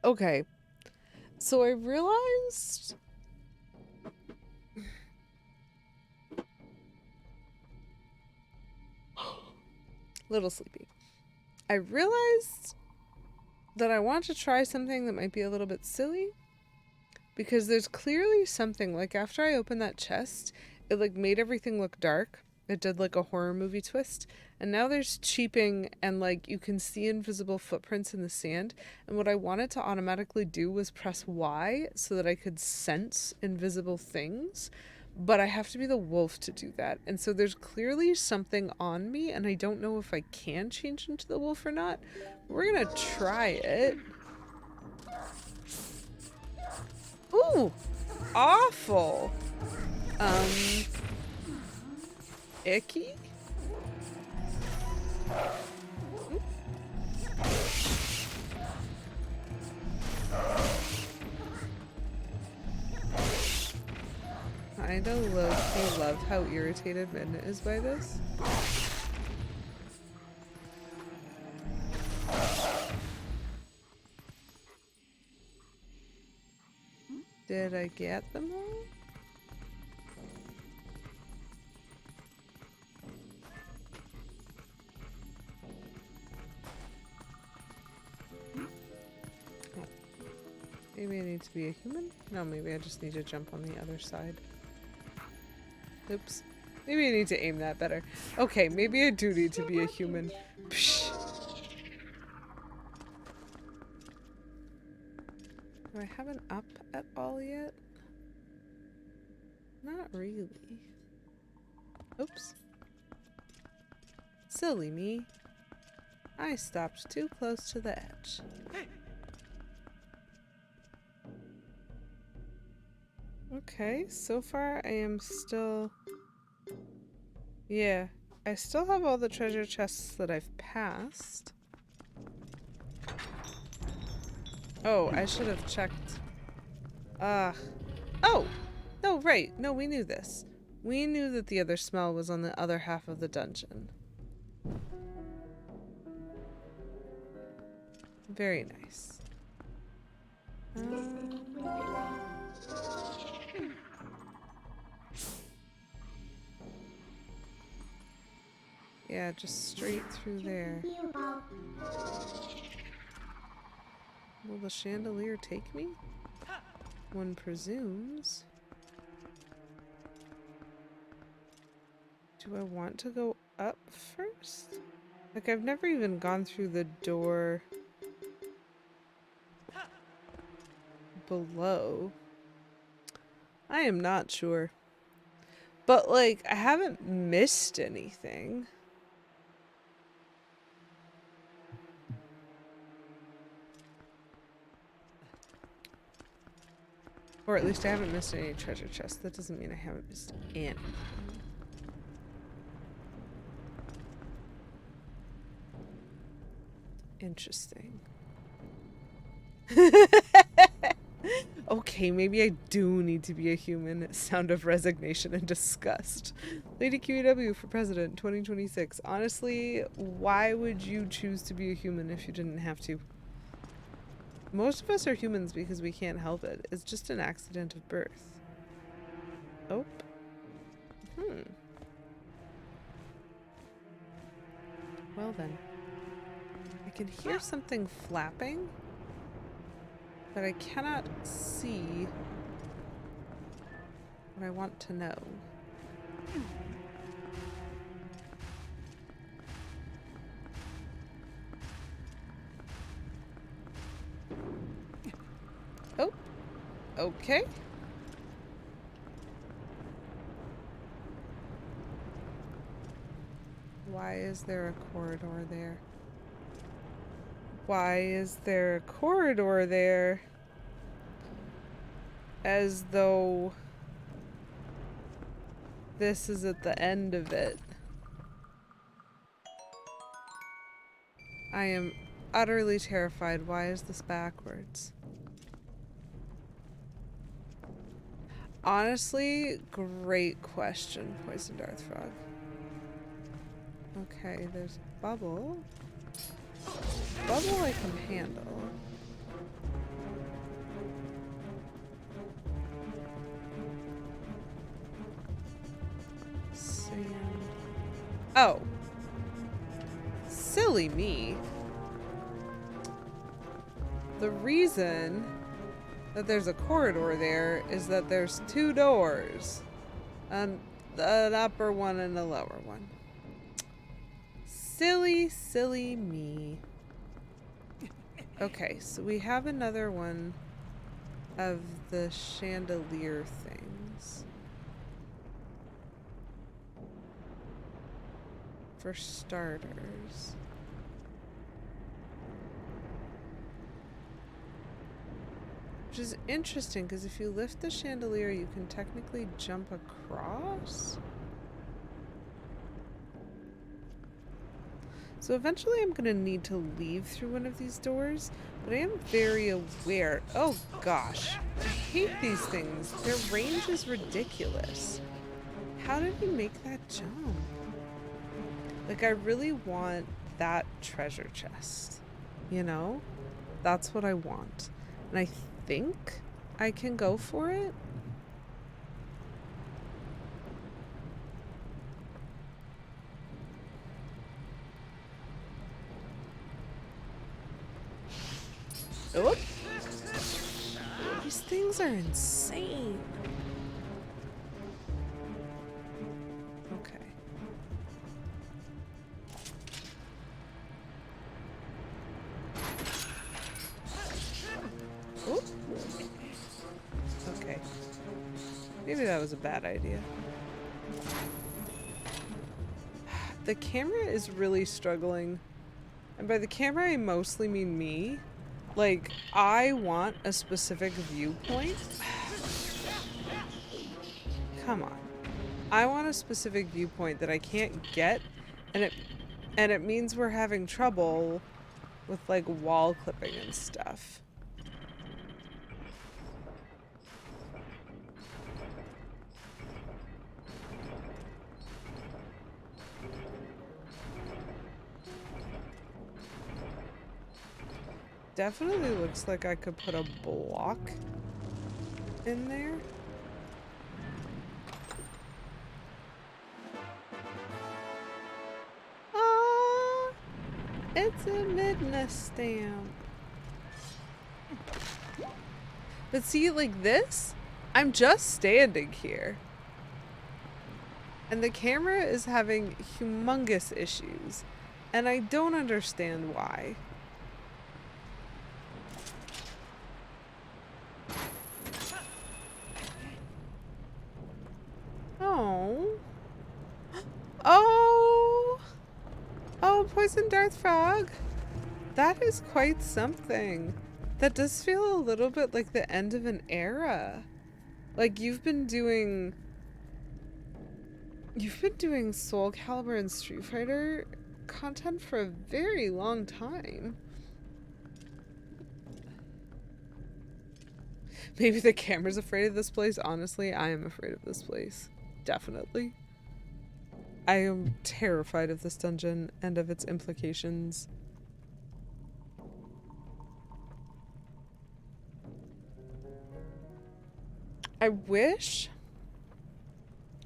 Okay. So I realized Little sleepy. I realized that I want to try something that might be a little bit silly. Because there's clearly something, like after I opened that chest, it like made everything look dark. It did like a horror movie twist. And now there's cheeping and like you can see invisible footprints in the sand. And what I wanted to automatically do was press Y so that I could sense invisible things. But I have to be the wolf to do that. And so there's clearly something on me and I don't know if I can change into the wolf or not. We're gonna try it. Ooh, awful. Icky? I don't love how irritated Midna is by this. Did I get them all? Oh. Maybe I need to be a human? No, maybe I just need to jump on the other side. Oops. Maybe I need to aim that better. Okay, maybe I do need to be a human. Psh. Do I have an up at all yet? Not really. Oops. Silly me. I stopped too close to the edge. Okay, so far I am still... Yeah, I still have all the treasure chests that I've passed. Oh, I should have checked. Oh! No, right. No, we knew this. We knew that the other smell was on the other half of the dungeon. Very nice. Yeah, just straight through there. Will the chandelier take me? One presumes. Do I want to go up first? Like, I've never even gone through the door below. I am not sure. But, like, I haven't missed anything. Or at least I haven't missed any treasure chests. That doesn't mean I haven't missed any. Interesting. Okay, maybe I do need to be a human. Sound of resignation and disgust. Lady QEW for president 2026. Honestly, why would you choose to be a human if you didn't have to? Most of us are humans because we can't help it. It's just an accident of birth. Oh. Well then. I can hear something flapping, but I cannot see what I want to know. Oh, okay. Why is there a corridor there? Why is there a corridor there? As though this is at the end of it. I am utterly terrified. Why is this backwards? Honestly, great question, Poison Darth Frog. Okay, there's Bubble. Bubble I can handle. Sand. Oh. silly me. The reason that there's a corridor there is that there's 2 doors. An upper one and a lower one. Silly, silly me. Okay, so we have another one of the chandelier things. For starters. Which is interesting, because if you lift the chandelier, you can technically jump across. So eventually I'm going to need to leave through one of these doors, but I am very aware. Oh gosh, I hate these things. Their range is ridiculous. How did he make that jump? Like, I really want that treasure chest, you know? That's what I want. And I think I can go for it. Oh, these things are insane. Okay. Oh. Okay. Maybe that was a bad idea. The camera is really struggling. And by the camera, I mostly mean me. Like, I want a specific viewpoint. Come on. I want a specific viewpoint that I can't get, and it means we're having trouble with like wall clipping and stuff. Definitely looks like I could put a block in there. Ah, it's a Midna stamp. But see, like this, I'm just standing here. And the camera is having humongous issues. And I don't understand why. Oh. Oh. Oh, poison dart frog. That is quite something. That does feel a little bit like the end of an era. Like you've been doing Soul Calibur and Street Fighter content for a very long time. Maybe the camera's afraid of this place. Honestly, I am afraid of this place. Definitely. I am terrified of this dungeon and of its implications. I wish...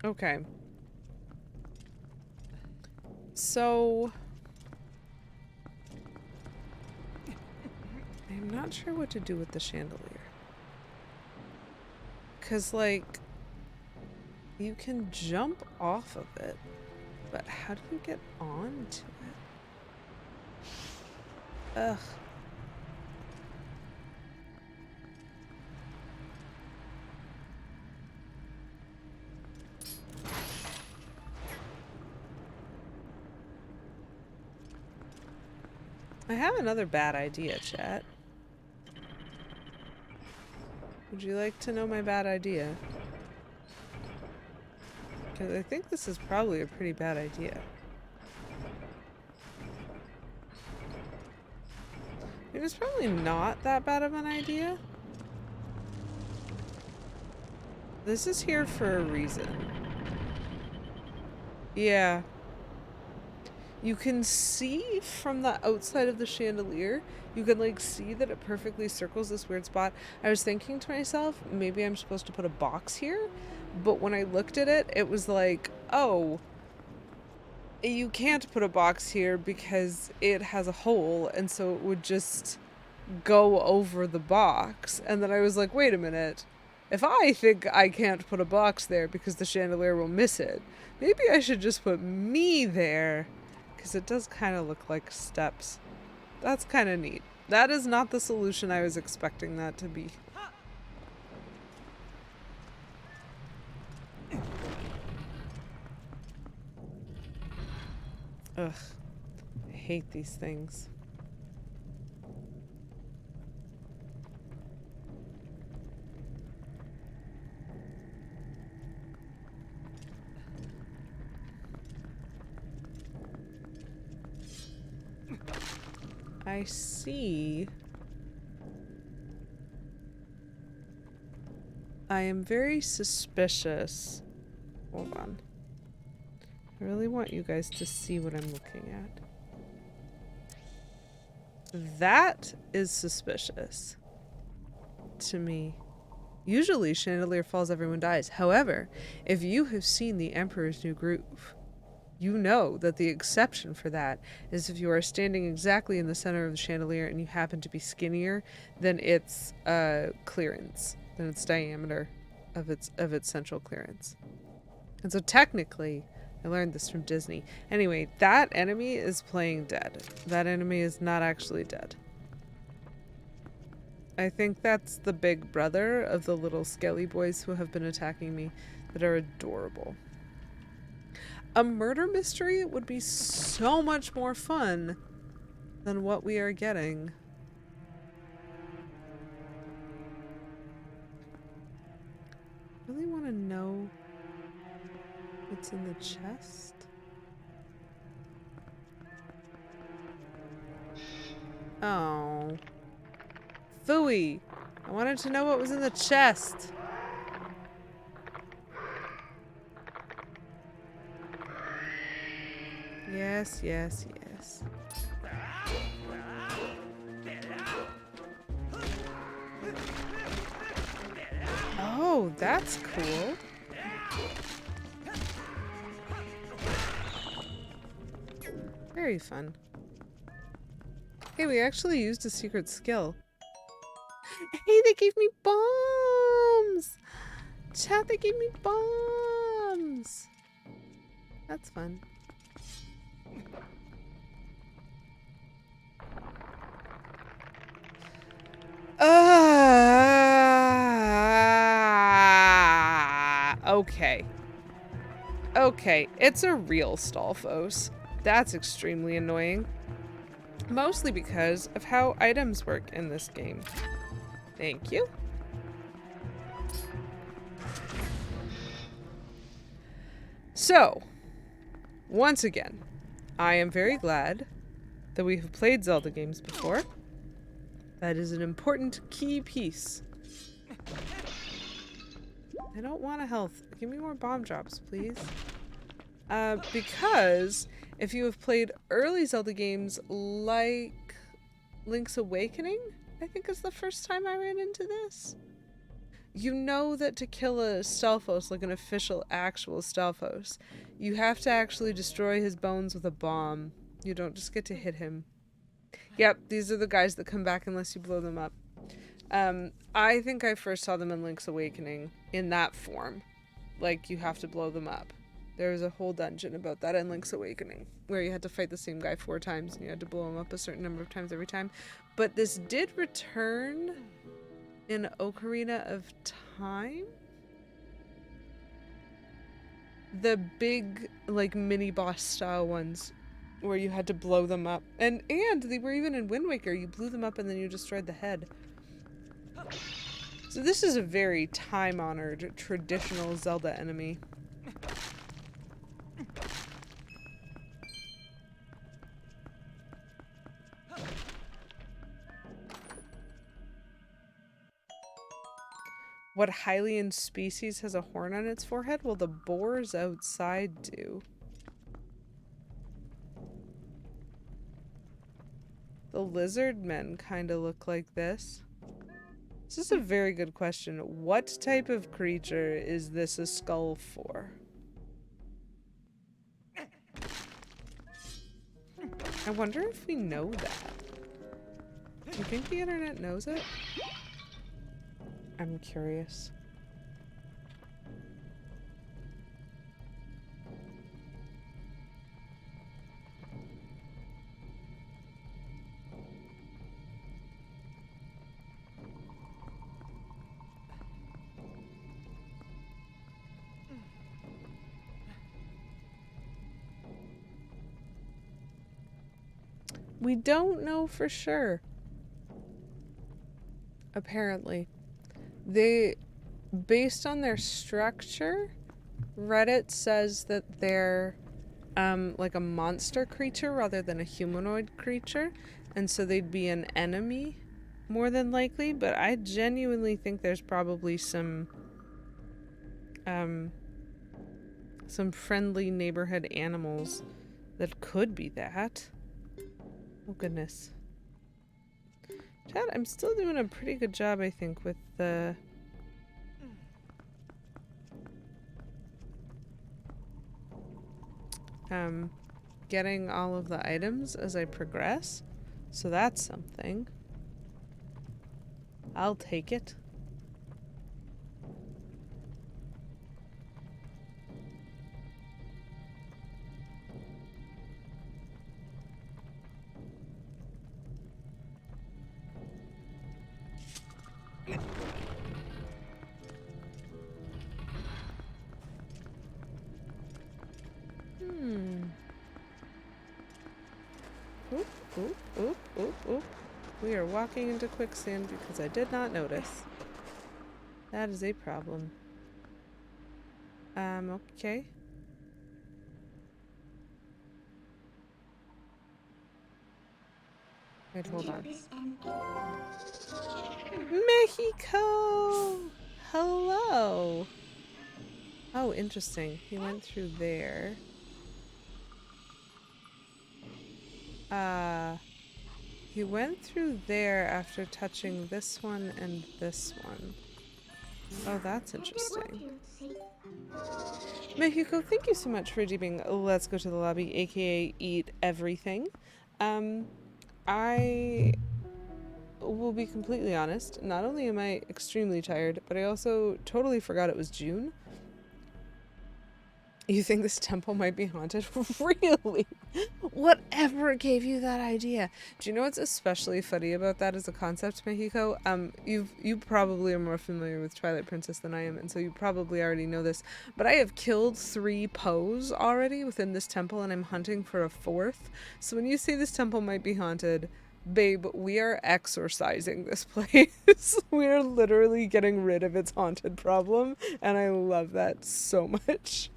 Okay. So... I'm not sure what to do with the chandelier. 'Cause, like, you can jump off of it, but how do you get onto it? Ugh. I have another bad idea, chat. Would you like to know my bad idea? Because I think this is probably a pretty bad idea. I mean, it's probably not that bad of an idea. This is here for a reason. Yeah. You can see from the outside of the chandelier, you can like see that it perfectly circles this weird spot. I was thinking to myself, maybe I'm supposed to put a box here, but when I looked at it, it was like, oh, You can't put a box here because it has a hole, and so it would just go over the box. And then I was like, wait a minute. If I think I can't put a box there because the chandelier will miss it, maybe I should just put me there, because it does kind of look like steps. That's kind of neat. That is not the solution I was expecting that to be. Ugh. I hate these things. I see. I am very suspicious. Hold on. I really want you guys to see what I'm looking at. That is suspicious to me. Usually chandelier falls, everyone dies. However, if you have seen The Emperor's New Groove, you know that the exception for that is if you are standing exactly in the center of the chandelier and you happen to be skinnier, then it's clearance, then it's diameter of its central clearance. And so technically, I learned this from Disney. Anyway, that enemy is playing dead. That enemy is not actually dead. I think that's the big brother of the little skelly boys who have been attacking me that are adorable. A murder mystery would be so much more fun than what we are getting. Really want to know what's in the chest? Oh. Phooey! I wanted to know what was in the chest. Yes, yes, yes. Oh, that's cool. Very fun. Hey, we actually used a secret skill. Hey, they gave me bombs! Chat, they gave me bombs! That's fun. Okay. Okay, it's a real Stalfos. That's extremely annoying. Mostly because of how items work in this game. Thank you. So, once again, I am very glad that we have played Zelda games before. That is an important key piece. I don't want a health. Give me more bomb drops, please. Because if you have played early Zelda games like Link's Awakening, I think is the first time I ran into this. You know that to kill a Stalfos, like an official, actual Stalfos, you have to actually destroy his bones with a bomb. You don't just get to hit him. Yep, these are the guys that come back unless you blow them up. I think I first saw them in Link's Awakening in that form. Like, you have to blow them up. There was a whole dungeon about that in Link's Awakening, where you had to fight the same guy 4 times and you had to blow him up a certain number of times every time. But this did return in Ocarina of Time? The big, like, mini-boss style ones where you had to blow them up. And they were even in Wind Waker. You blew them up and then you destroyed the head. So this is a very time-honored, traditional Zelda enemy. What Hylian species has a horn on its forehead? Well, the boars outside do. The lizard men kind of look like this. This is a very good question. What type of creature is this a skull for? I wonder if we know that. Do you think the internet knows it? I'm curious. We don't know for sure. Apparently. Based on their structure, Reddit says that they're like a monster creature rather than a humanoid creature, and so they'd be an enemy more than likely, but I genuinely think there's probably some friendly neighborhood animals that could be that. Oh goodness. Chad, I'm still doing a pretty good job, I think, with the getting all of the items as I progress. So that's something. I'll take it. Oop, oop, oop, oop, oop. We are walking into quicksand because I did not notice. That is a problem. Okay. Wait, hold on. Mexico! Hello! Oh, interesting. He went through there. He went through there after touching this one and this one. Oh, that's interesting. Mexico, thank you so much for redeeming Let's Go to the Lobby, aka Eat Everything. I will be completely honest. Not only am I extremely tired, but I also totally forgot it was June. You think this temple might be haunted? Really? Whatever gave you that idea? Do you know what's especially funny about that as a concept, Mexico? You probably are more familiar with Twilight Princess than I am, and so you probably already know this. But I have killed 3 Poes already within this temple, and I'm hunting for a 4th. So when you say this temple might be haunted, babe, we are exorcising this place. We are literally getting rid of its haunted problem, and I love that so much.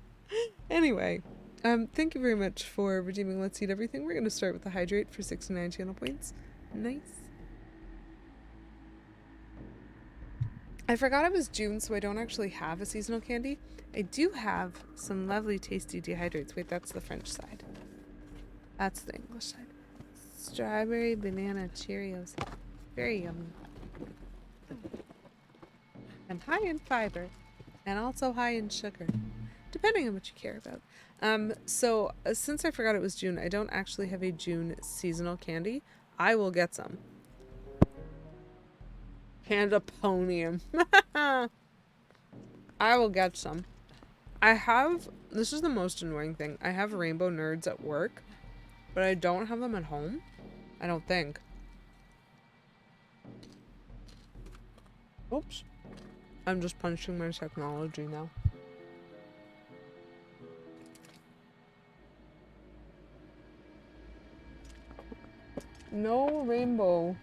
Anyway, thank you very much for redeeming Let's Eat Everything. We're going to start with the hydrate for 69 channel points. Nice. I forgot it was June, so I don't actually have a seasonal candy. I do have some lovely tasty dehydrates. Wait, that's the French side. That's the English side. Strawberry banana Cheerios. Very yummy. And high in fiber. And also high in sugar. Depending on what you care about. Since I forgot it was June, I don't actually have a June seasonal candy. I will get some. Pandaponium. I will get some. This is the most annoying thing. I have rainbow nerds at work, but I don't have them at home. I don't think. Oops. I'm just punching my technology now. No rainbow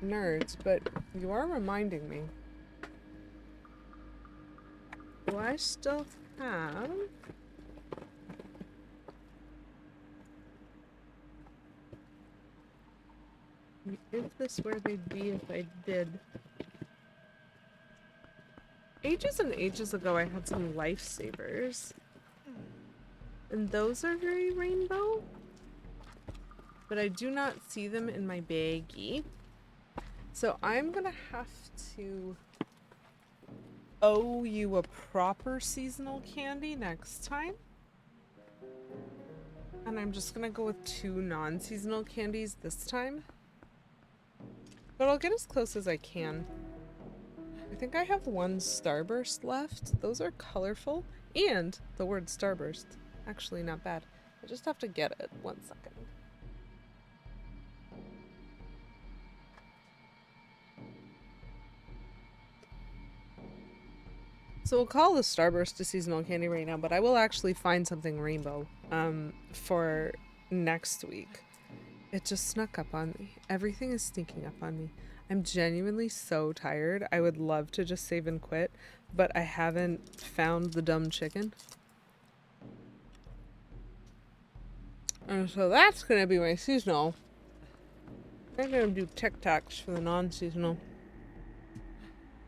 nerds, but you are reminding me. Do I still have... If this where they'd be if I did. Ages and ages ago I had some lifesavers. And those are very rainbow. But I do not see them in my baggie. So I'm gonna have to owe you a proper seasonal candy next time. And I'm just gonna go with 2 non-seasonal candies this time. But I'll get as close as I can. I think I have 1 Starburst left. Those are colorful. And the word Starburst. Actually, not bad. I just have to get it. 1 second. So we'll call the Starburst a seasonal candy right now, but I will actually find something rainbow for next week. It just snuck up on me. Everything is sneaking up on me. I'm genuinely so tired. I would love to just save and quit, but I haven't found the dumb chicken. And so that's going to be my seasonal. I'm going to do Tic Tacs for the non-seasonal.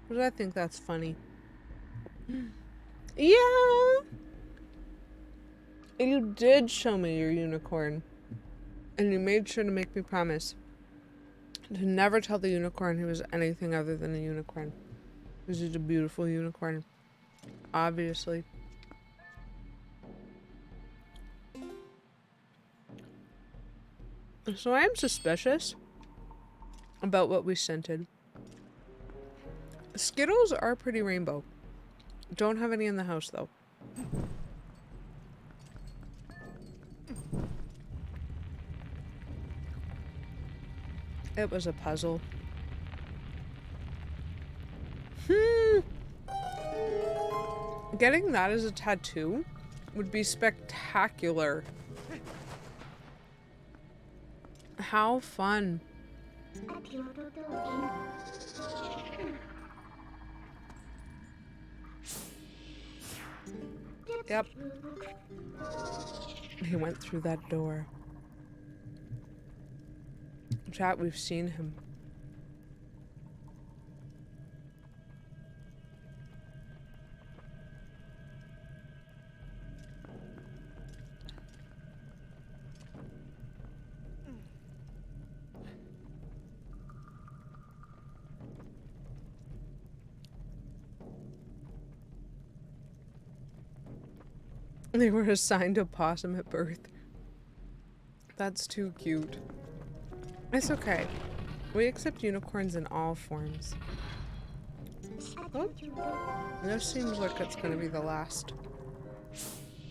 Because I think that's funny. Yeah! You did show me your unicorn. And you made sure to make me promise to never tell the unicorn he was anything other than a unicorn. Because he's a beautiful unicorn. Obviously. So I am suspicious about what we scented. Skittles are pretty rainbow. Don't have any in the house though. It was a puzzle. Getting that as a tattoo would be spectacular. How fun. Yep. He went through that door. Chat, we've seen him. They were assigned a possum at birth. That's too cute. It's okay. We accept unicorns in all forms. Oh, this seems like it's going to be the last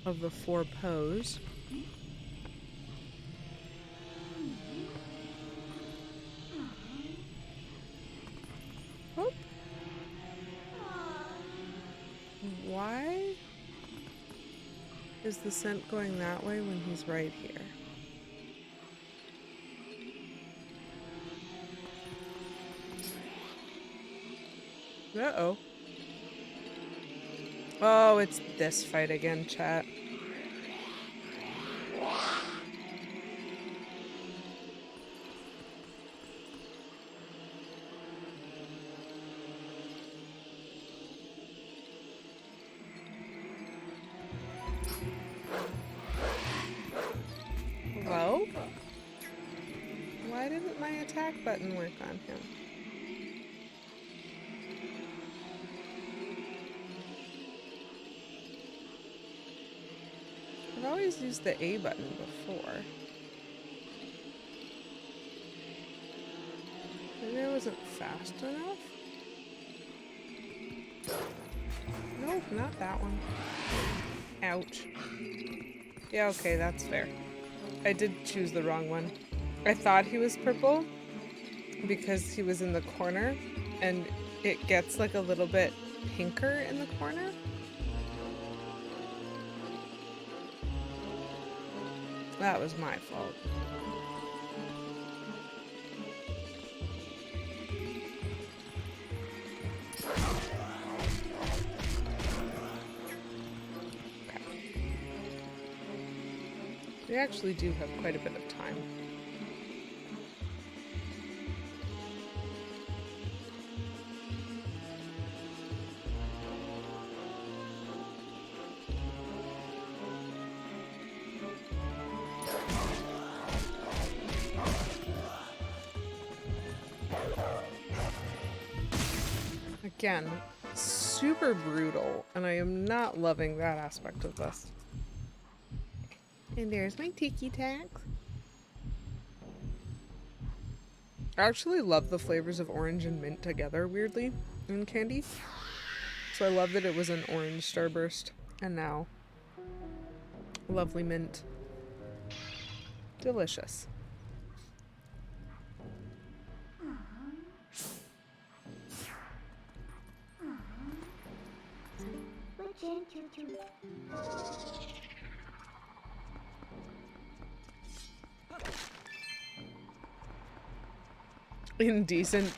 of the 4 pose. Oh. Why is the scent going that way when he's right here? Uh-oh. Oh, it's this fight again, chat. Hello? Why didn't my attack button work on him? I've always used the A button before. Maybe I wasn't fast enough? Nope, not that one. Ouch. Yeah, okay, that's fair. I did choose the wrong one. I thought he was purple because he was in the corner and it gets like a little bit pinker in the corner. That was my fault. Okay. We actually do have quite a bit of time. Again, super brutal, and I am not loving that aspect of this. And there's my tiki tags. I actually love the flavors of orange and mint together, weirdly, in candy. So I love that it was an orange starburst, and now lovely mint. Delicious. Indecent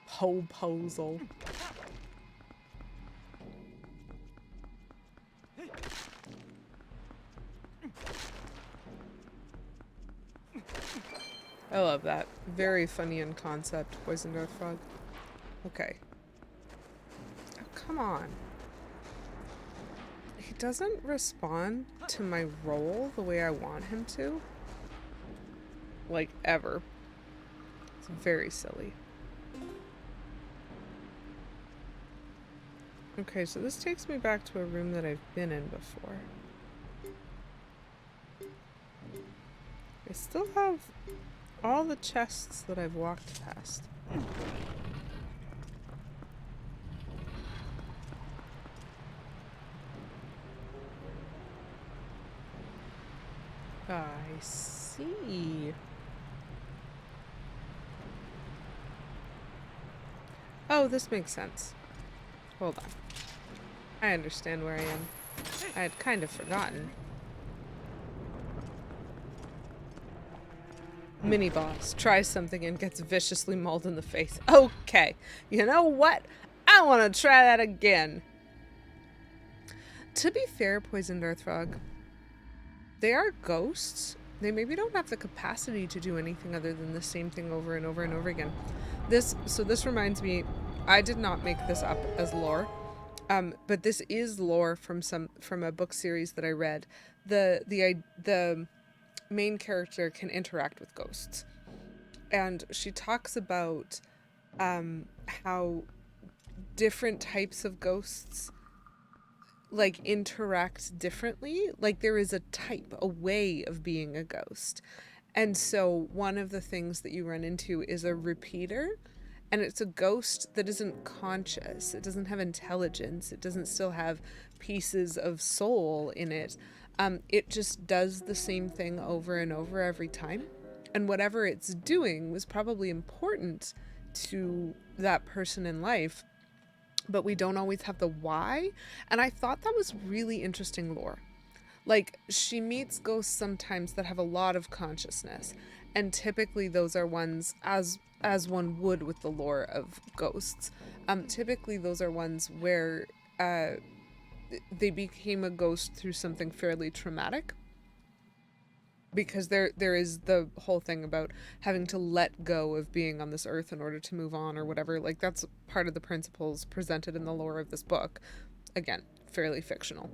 proposal. I love that. Very funny in concept, Poison Earth Frog. Okay. Oh, come on. He doesn't respond to my roll the way I want him to. Like, ever. It's very silly. Okay, so this takes me back to a room that I've been in before. I still have all the chests that I've walked past. I see. Oh, this makes sense. Hold on. I understand where I am. I had kind of forgotten. Mini boss tries something and gets viciously mauled in the face. Okay, you know what? I want to try that again. To be fair, Poisoned Earth Frog, they are ghosts. They maybe don't have the capacity to do anything other than the same thing over and over and over again. This reminds me, I did not make this up as lore, but this is lore from a book series that I read. The main character can interact with ghosts, and she talks about how different types of ghosts like interact differently. Like there is a type, a way of being a ghost. And so one of the things that you run into is a repeater, and it's a ghost that isn't conscious. It doesn't have intelligence. It doesn't still have pieces of soul in it. It just does the same thing over and over every time. And whatever it's doing was probably important to that person in life, but we don't always have the why. And I thought that was really interesting lore. Like, she meets ghosts sometimes that have a lot of consciousness, and typically those are ones, as one would with the lore of ghosts, typically those are ones where they became a ghost through something fairly traumatic. Because there is the whole thing about having to let go of being on this earth in order to move on or whatever. Like, that's part of the principles presented in the lore of this book. Again, fairly fictional.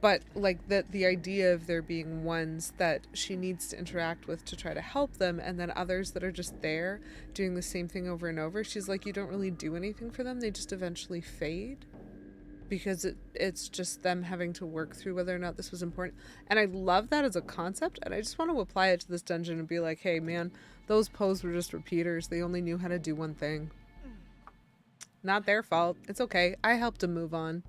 But like the idea of there being ones that she needs to interact with to try to help them, and then others that are just there doing the same thing over and over. She's like, you don't really do anything for them. They just eventually fade. Because it's just them having to work through whether or not this was important. And I love that as a concept, and I just want to apply it to this dungeon and be like, hey man, those Poes were just repeaters. They only knew how to do one thing. Not their fault. It's okay. I helped them move on.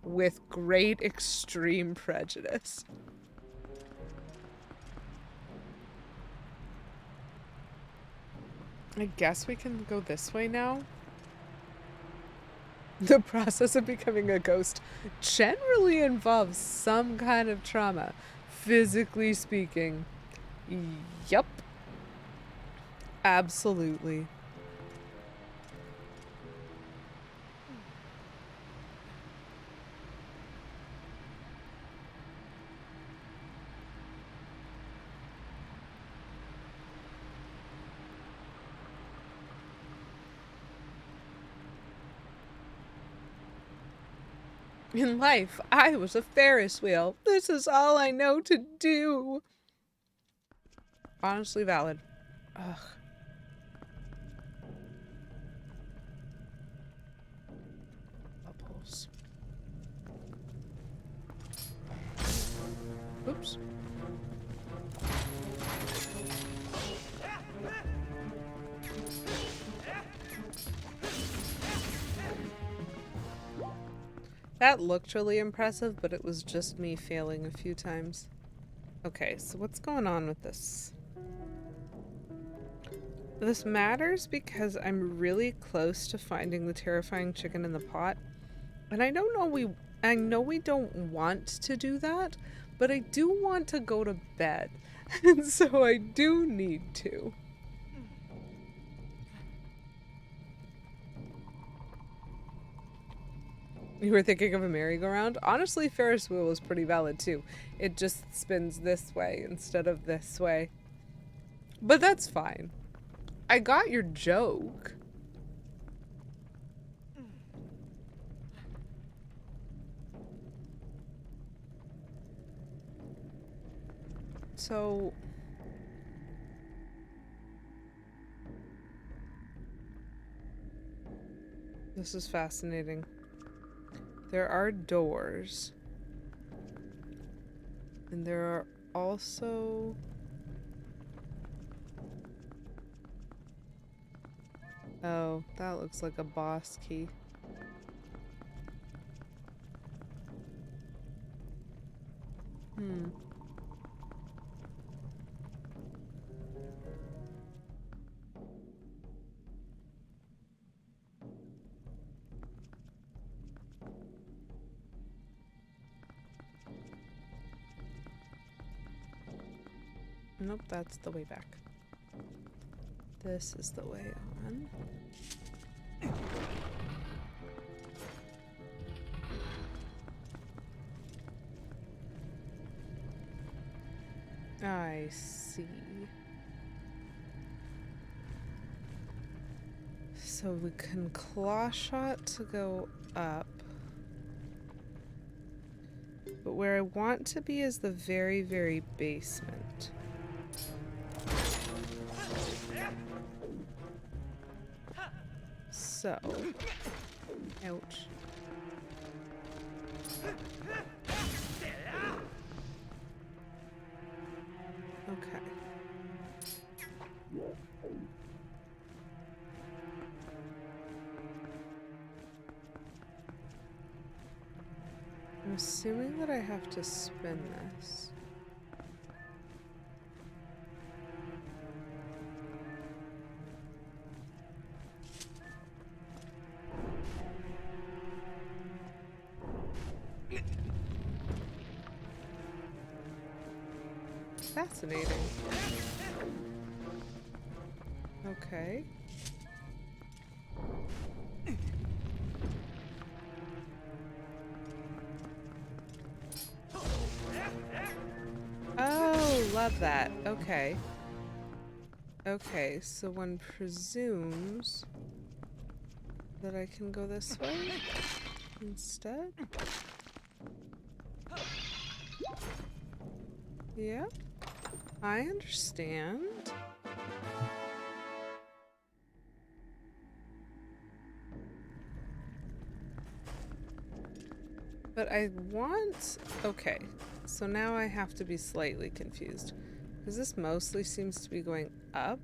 With great extreme prejudice. I guess we can go this way now. The process of becoming a ghost generally involves some kind of trauma, physically speaking. Yup. Absolutely. In life, I was a Ferris wheel. This is all I know to do. Honestly valid. Ugh. Bubbles. That looked really impressive, but it was just me failing a few times. Okay, so what's going on with this? This matters because I'm really close to finding the terrifying chicken in the pot. And I know we don't want to do that, but I do want to go to bed. And so I do need to. You were thinking of a merry-go-round? Honestly, Ferris wheel is pretty valid too. It just spins this way instead of this way. But that's fine. I got your joke. So... this is fascinating. There are doors. And there are also... oh, that looks like a boss key. Hmm. Nope, that's the way back. This is the way on. I see. So we can claw shot to go up. But where I want to be is the very, very basement. So, ouch. Okay. I'm assuming that I have to spin this. Fascinating. Okay. Oh, love that. Okay. Okay, so one presumes that I can go this way instead. Yeah, I understand. But I want... okay, so now I have to be slightly confused. Because this mostly seems to be going up.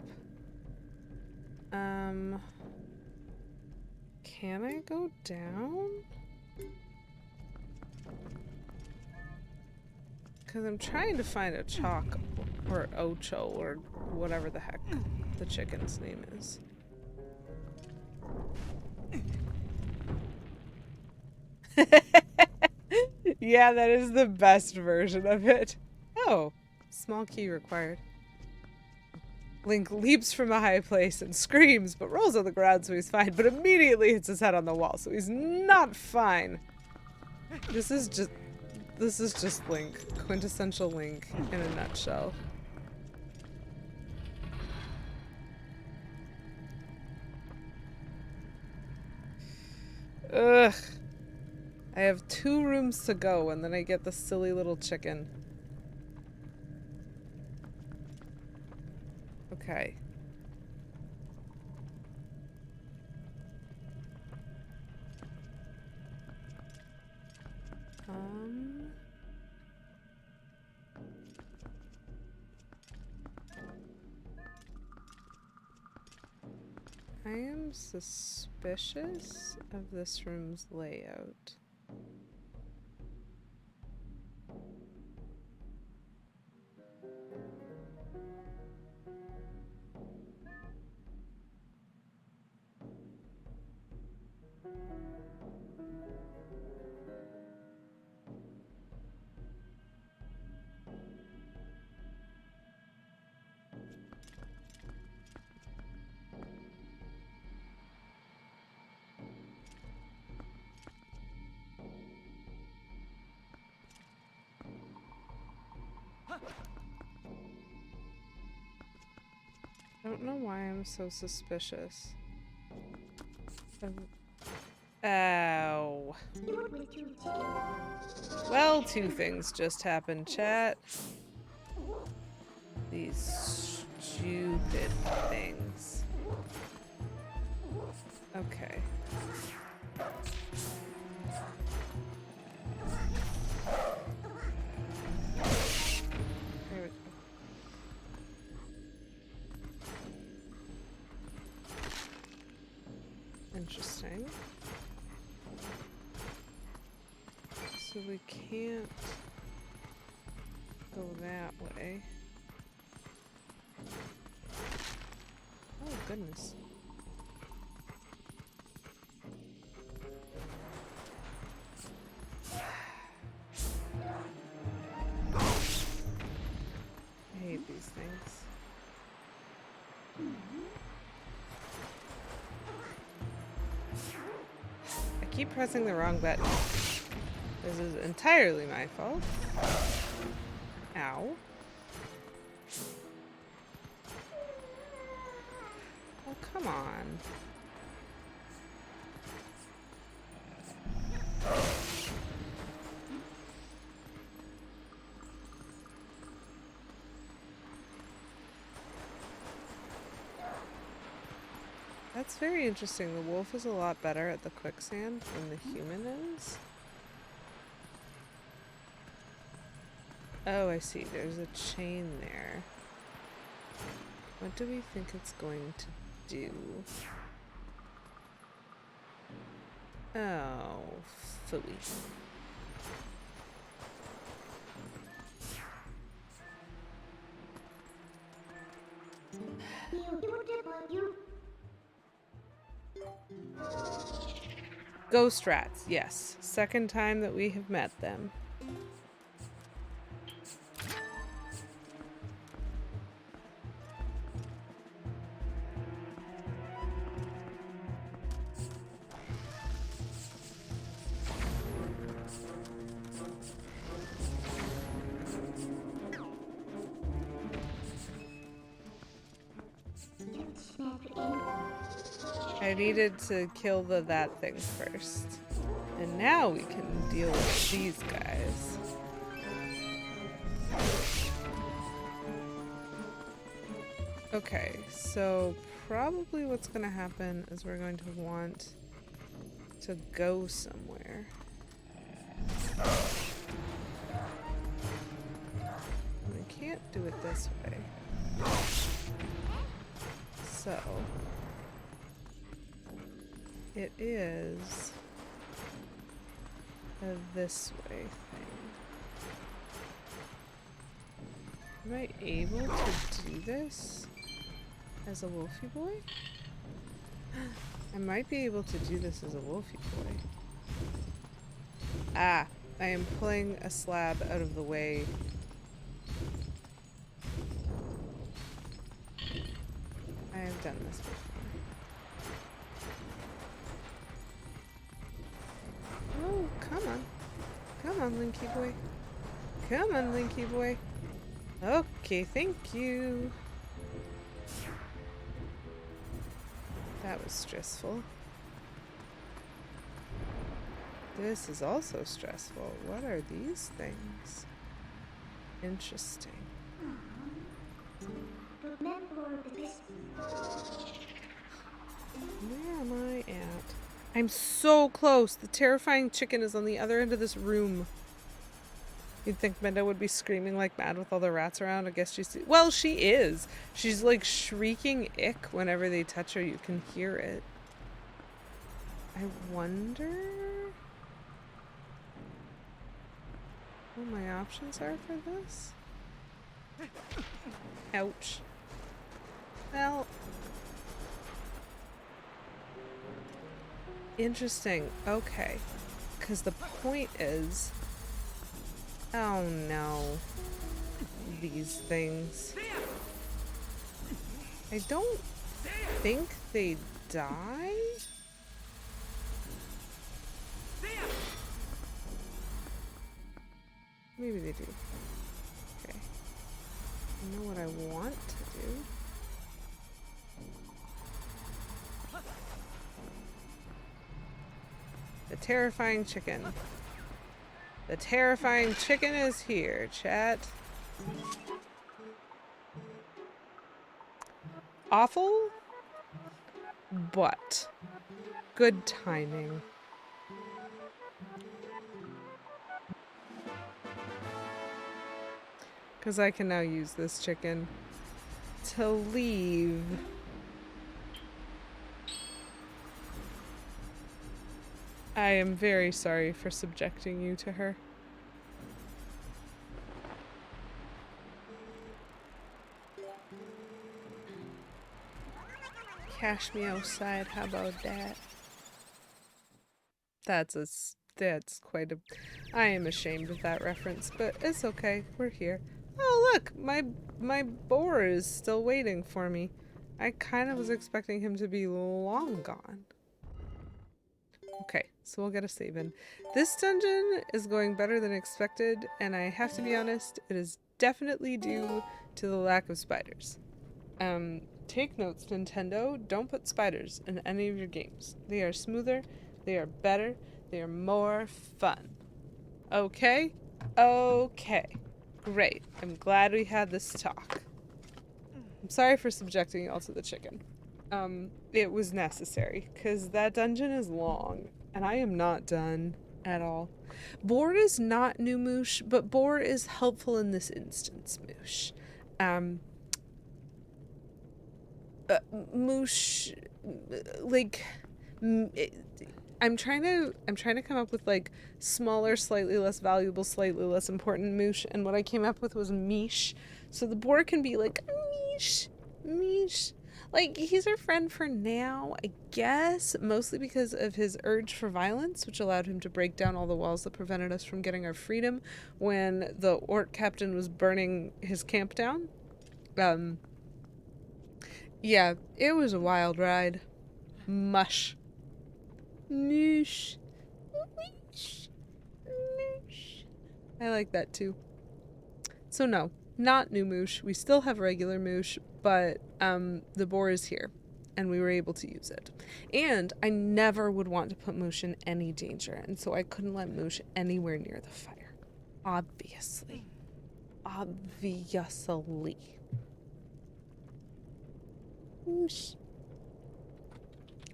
Can I go down? Because I'm trying to find a chalk or ocho or whatever the heck the chicken's name is. Yeah, that is the best version of it. Oh, small key required. Link leaps from a high place and screams, but rolls on the ground so he's fine, but immediately hits his head on the wall, so he's not fine. This is just Link. Quintessential Link in a nutshell. Ugh. I have 2 rooms to go and then I get the silly little chicken. Okay. I am suspicious of this room's layout. don't know why I'm so suspicious of... Ow. Well, two things just happened, chat. These stupid things. Okay. There we go. Interesting. So we can't go that way. Oh, goodness. I hate these things. I keep pressing the wrong button. This is entirely my fault. Ow. Oh, come on. That's very interesting. The wolf is a lot better at the quicksand than the human is. Oh, I see. There's a chain there. What do we think it's going to do? Oh, phooey. Ghost rats, yes. Second time that we have met them. I needed to kill that thing first. And now we can deal with these guys. Okay, so probably what's going to happen is we're going to want to go somewhere. We can't do it this way. So... it is a this way thing. Am I able to do this as a wolfie boy? I might be able to do this as a wolfie boy. Ah, I am pulling a slab out of the way. I have done this before. Oh, come on. Come on, Linky boy. Come on, Linky boy. Okay, thank you. That was stressful. This is also stressful. What are these things? Interesting. Where am I at? I'm so close. The terrifying chicken is on the other end of this room. You'd think Minda would be screaming like mad with all the rats around. I guess she's... well, she is. She's like shrieking ick whenever they touch her. You can hear it. I wonder what my options are for this. Ouch. Well... interesting. Okay. Because the point is... oh no. These things. I don't think they die? Maybe they do. Okay. I know what I want to do. The terrifying chicken. The terrifying chicken is here, chat. Awful, but good timing. Because I can now use this chicken to leave. I am very sorry for subjecting you to her. Cash me outside, how about that? That's quite a... I am ashamed of that reference, but it's okay, we're here. Oh look, my boar is still waiting for me. I kind of was expecting him to be long gone. Okay, so we'll get a save in. This dungeon is going better than expected, and I have to be honest, it is definitely due to the lack of spiders. Take notes, Nintendo, don't put spiders in any of your games. They are smoother, they are better, they are more fun. Okay? Okay. Great. I'm glad we had this talk. I'm sorry for subjecting y'all to the chicken. It was necessary, because that dungeon is long, and I am not done at all. Boar is not new moosh, but boar is helpful in this instance, moosh. Moosh, like, I'm trying to come up with, like, smaller, slightly less valuable, slightly less important moosh, and what I came up with was mish. So the boar can be like, mish. Like, he's our friend for now, I guess, mostly because of his urge for violence, which allowed him to break down all the walls that prevented us from getting our freedom when the orc captain was burning his camp down. Yeah, it was a wild ride. Mush. Moosh. I like that too. So no, not new moosh. We still have regular moosh, but the boar is here, and we were able to use it. And I never would want to put moosh in any danger, and so I couldn't let moosh anywhere near the fire. Obviously. Obviously. Moosh.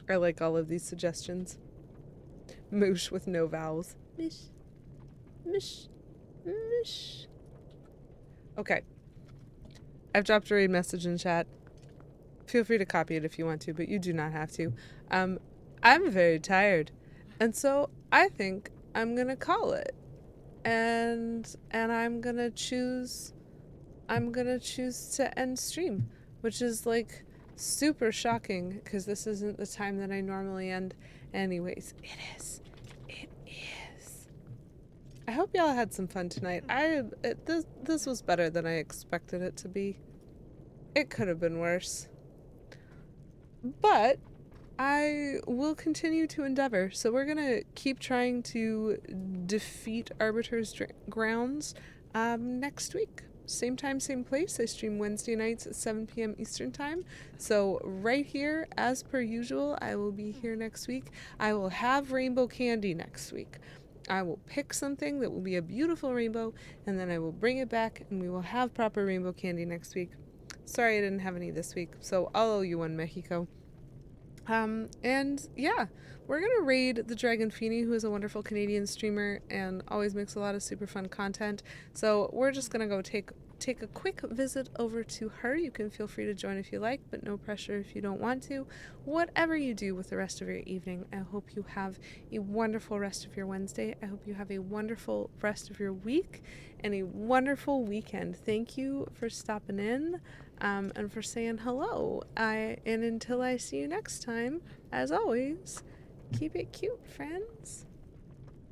I like all of these suggestions. Moosh with no vowels. Mish. Mish. Mish. Okay. I've dropped a raid message in chat. Feel free to copy it if you want to, but you do not have to. I'm very tired. And so I think I'm gonna call it. And I'm gonna choose to end stream, which is like super shocking because this isn't the time that I normally end. Anyways, it is. I hope y'all had some fun tonight. This was better than I expected it to be. It could have been worse. But I will continue to endeavor. So we're gonna keep trying to defeat Arbiter's grounds next week. Same time, same place. I stream Wednesday nights at 7 p.m. Eastern Time. So right here, as per usual, I will be here next week. I will have rainbow candy next week. I will pick something that will be a beautiful rainbow, and then I will bring it back, and we will have proper rainbow candy next week. Sorry I didn't have any this week, so I'll owe you one, Mexico. And yeah, we're gonna raid the Dragon Feeny, who is a wonderful Canadian streamer and always makes a lot of super fun content. So we're just gonna go take a quick visit over to her. You can feel free to join if you like, but no pressure if you don't want to. Whatever you do with the rest of your evening, I hope you have a wonderful rest of your Wednesday. I hope you have a wonderful rest of your week and a wonderful weekend. Thank you for stopping in. And for saying hello. And until I see you next time, as always, keep it cute, friends.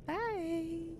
Bye.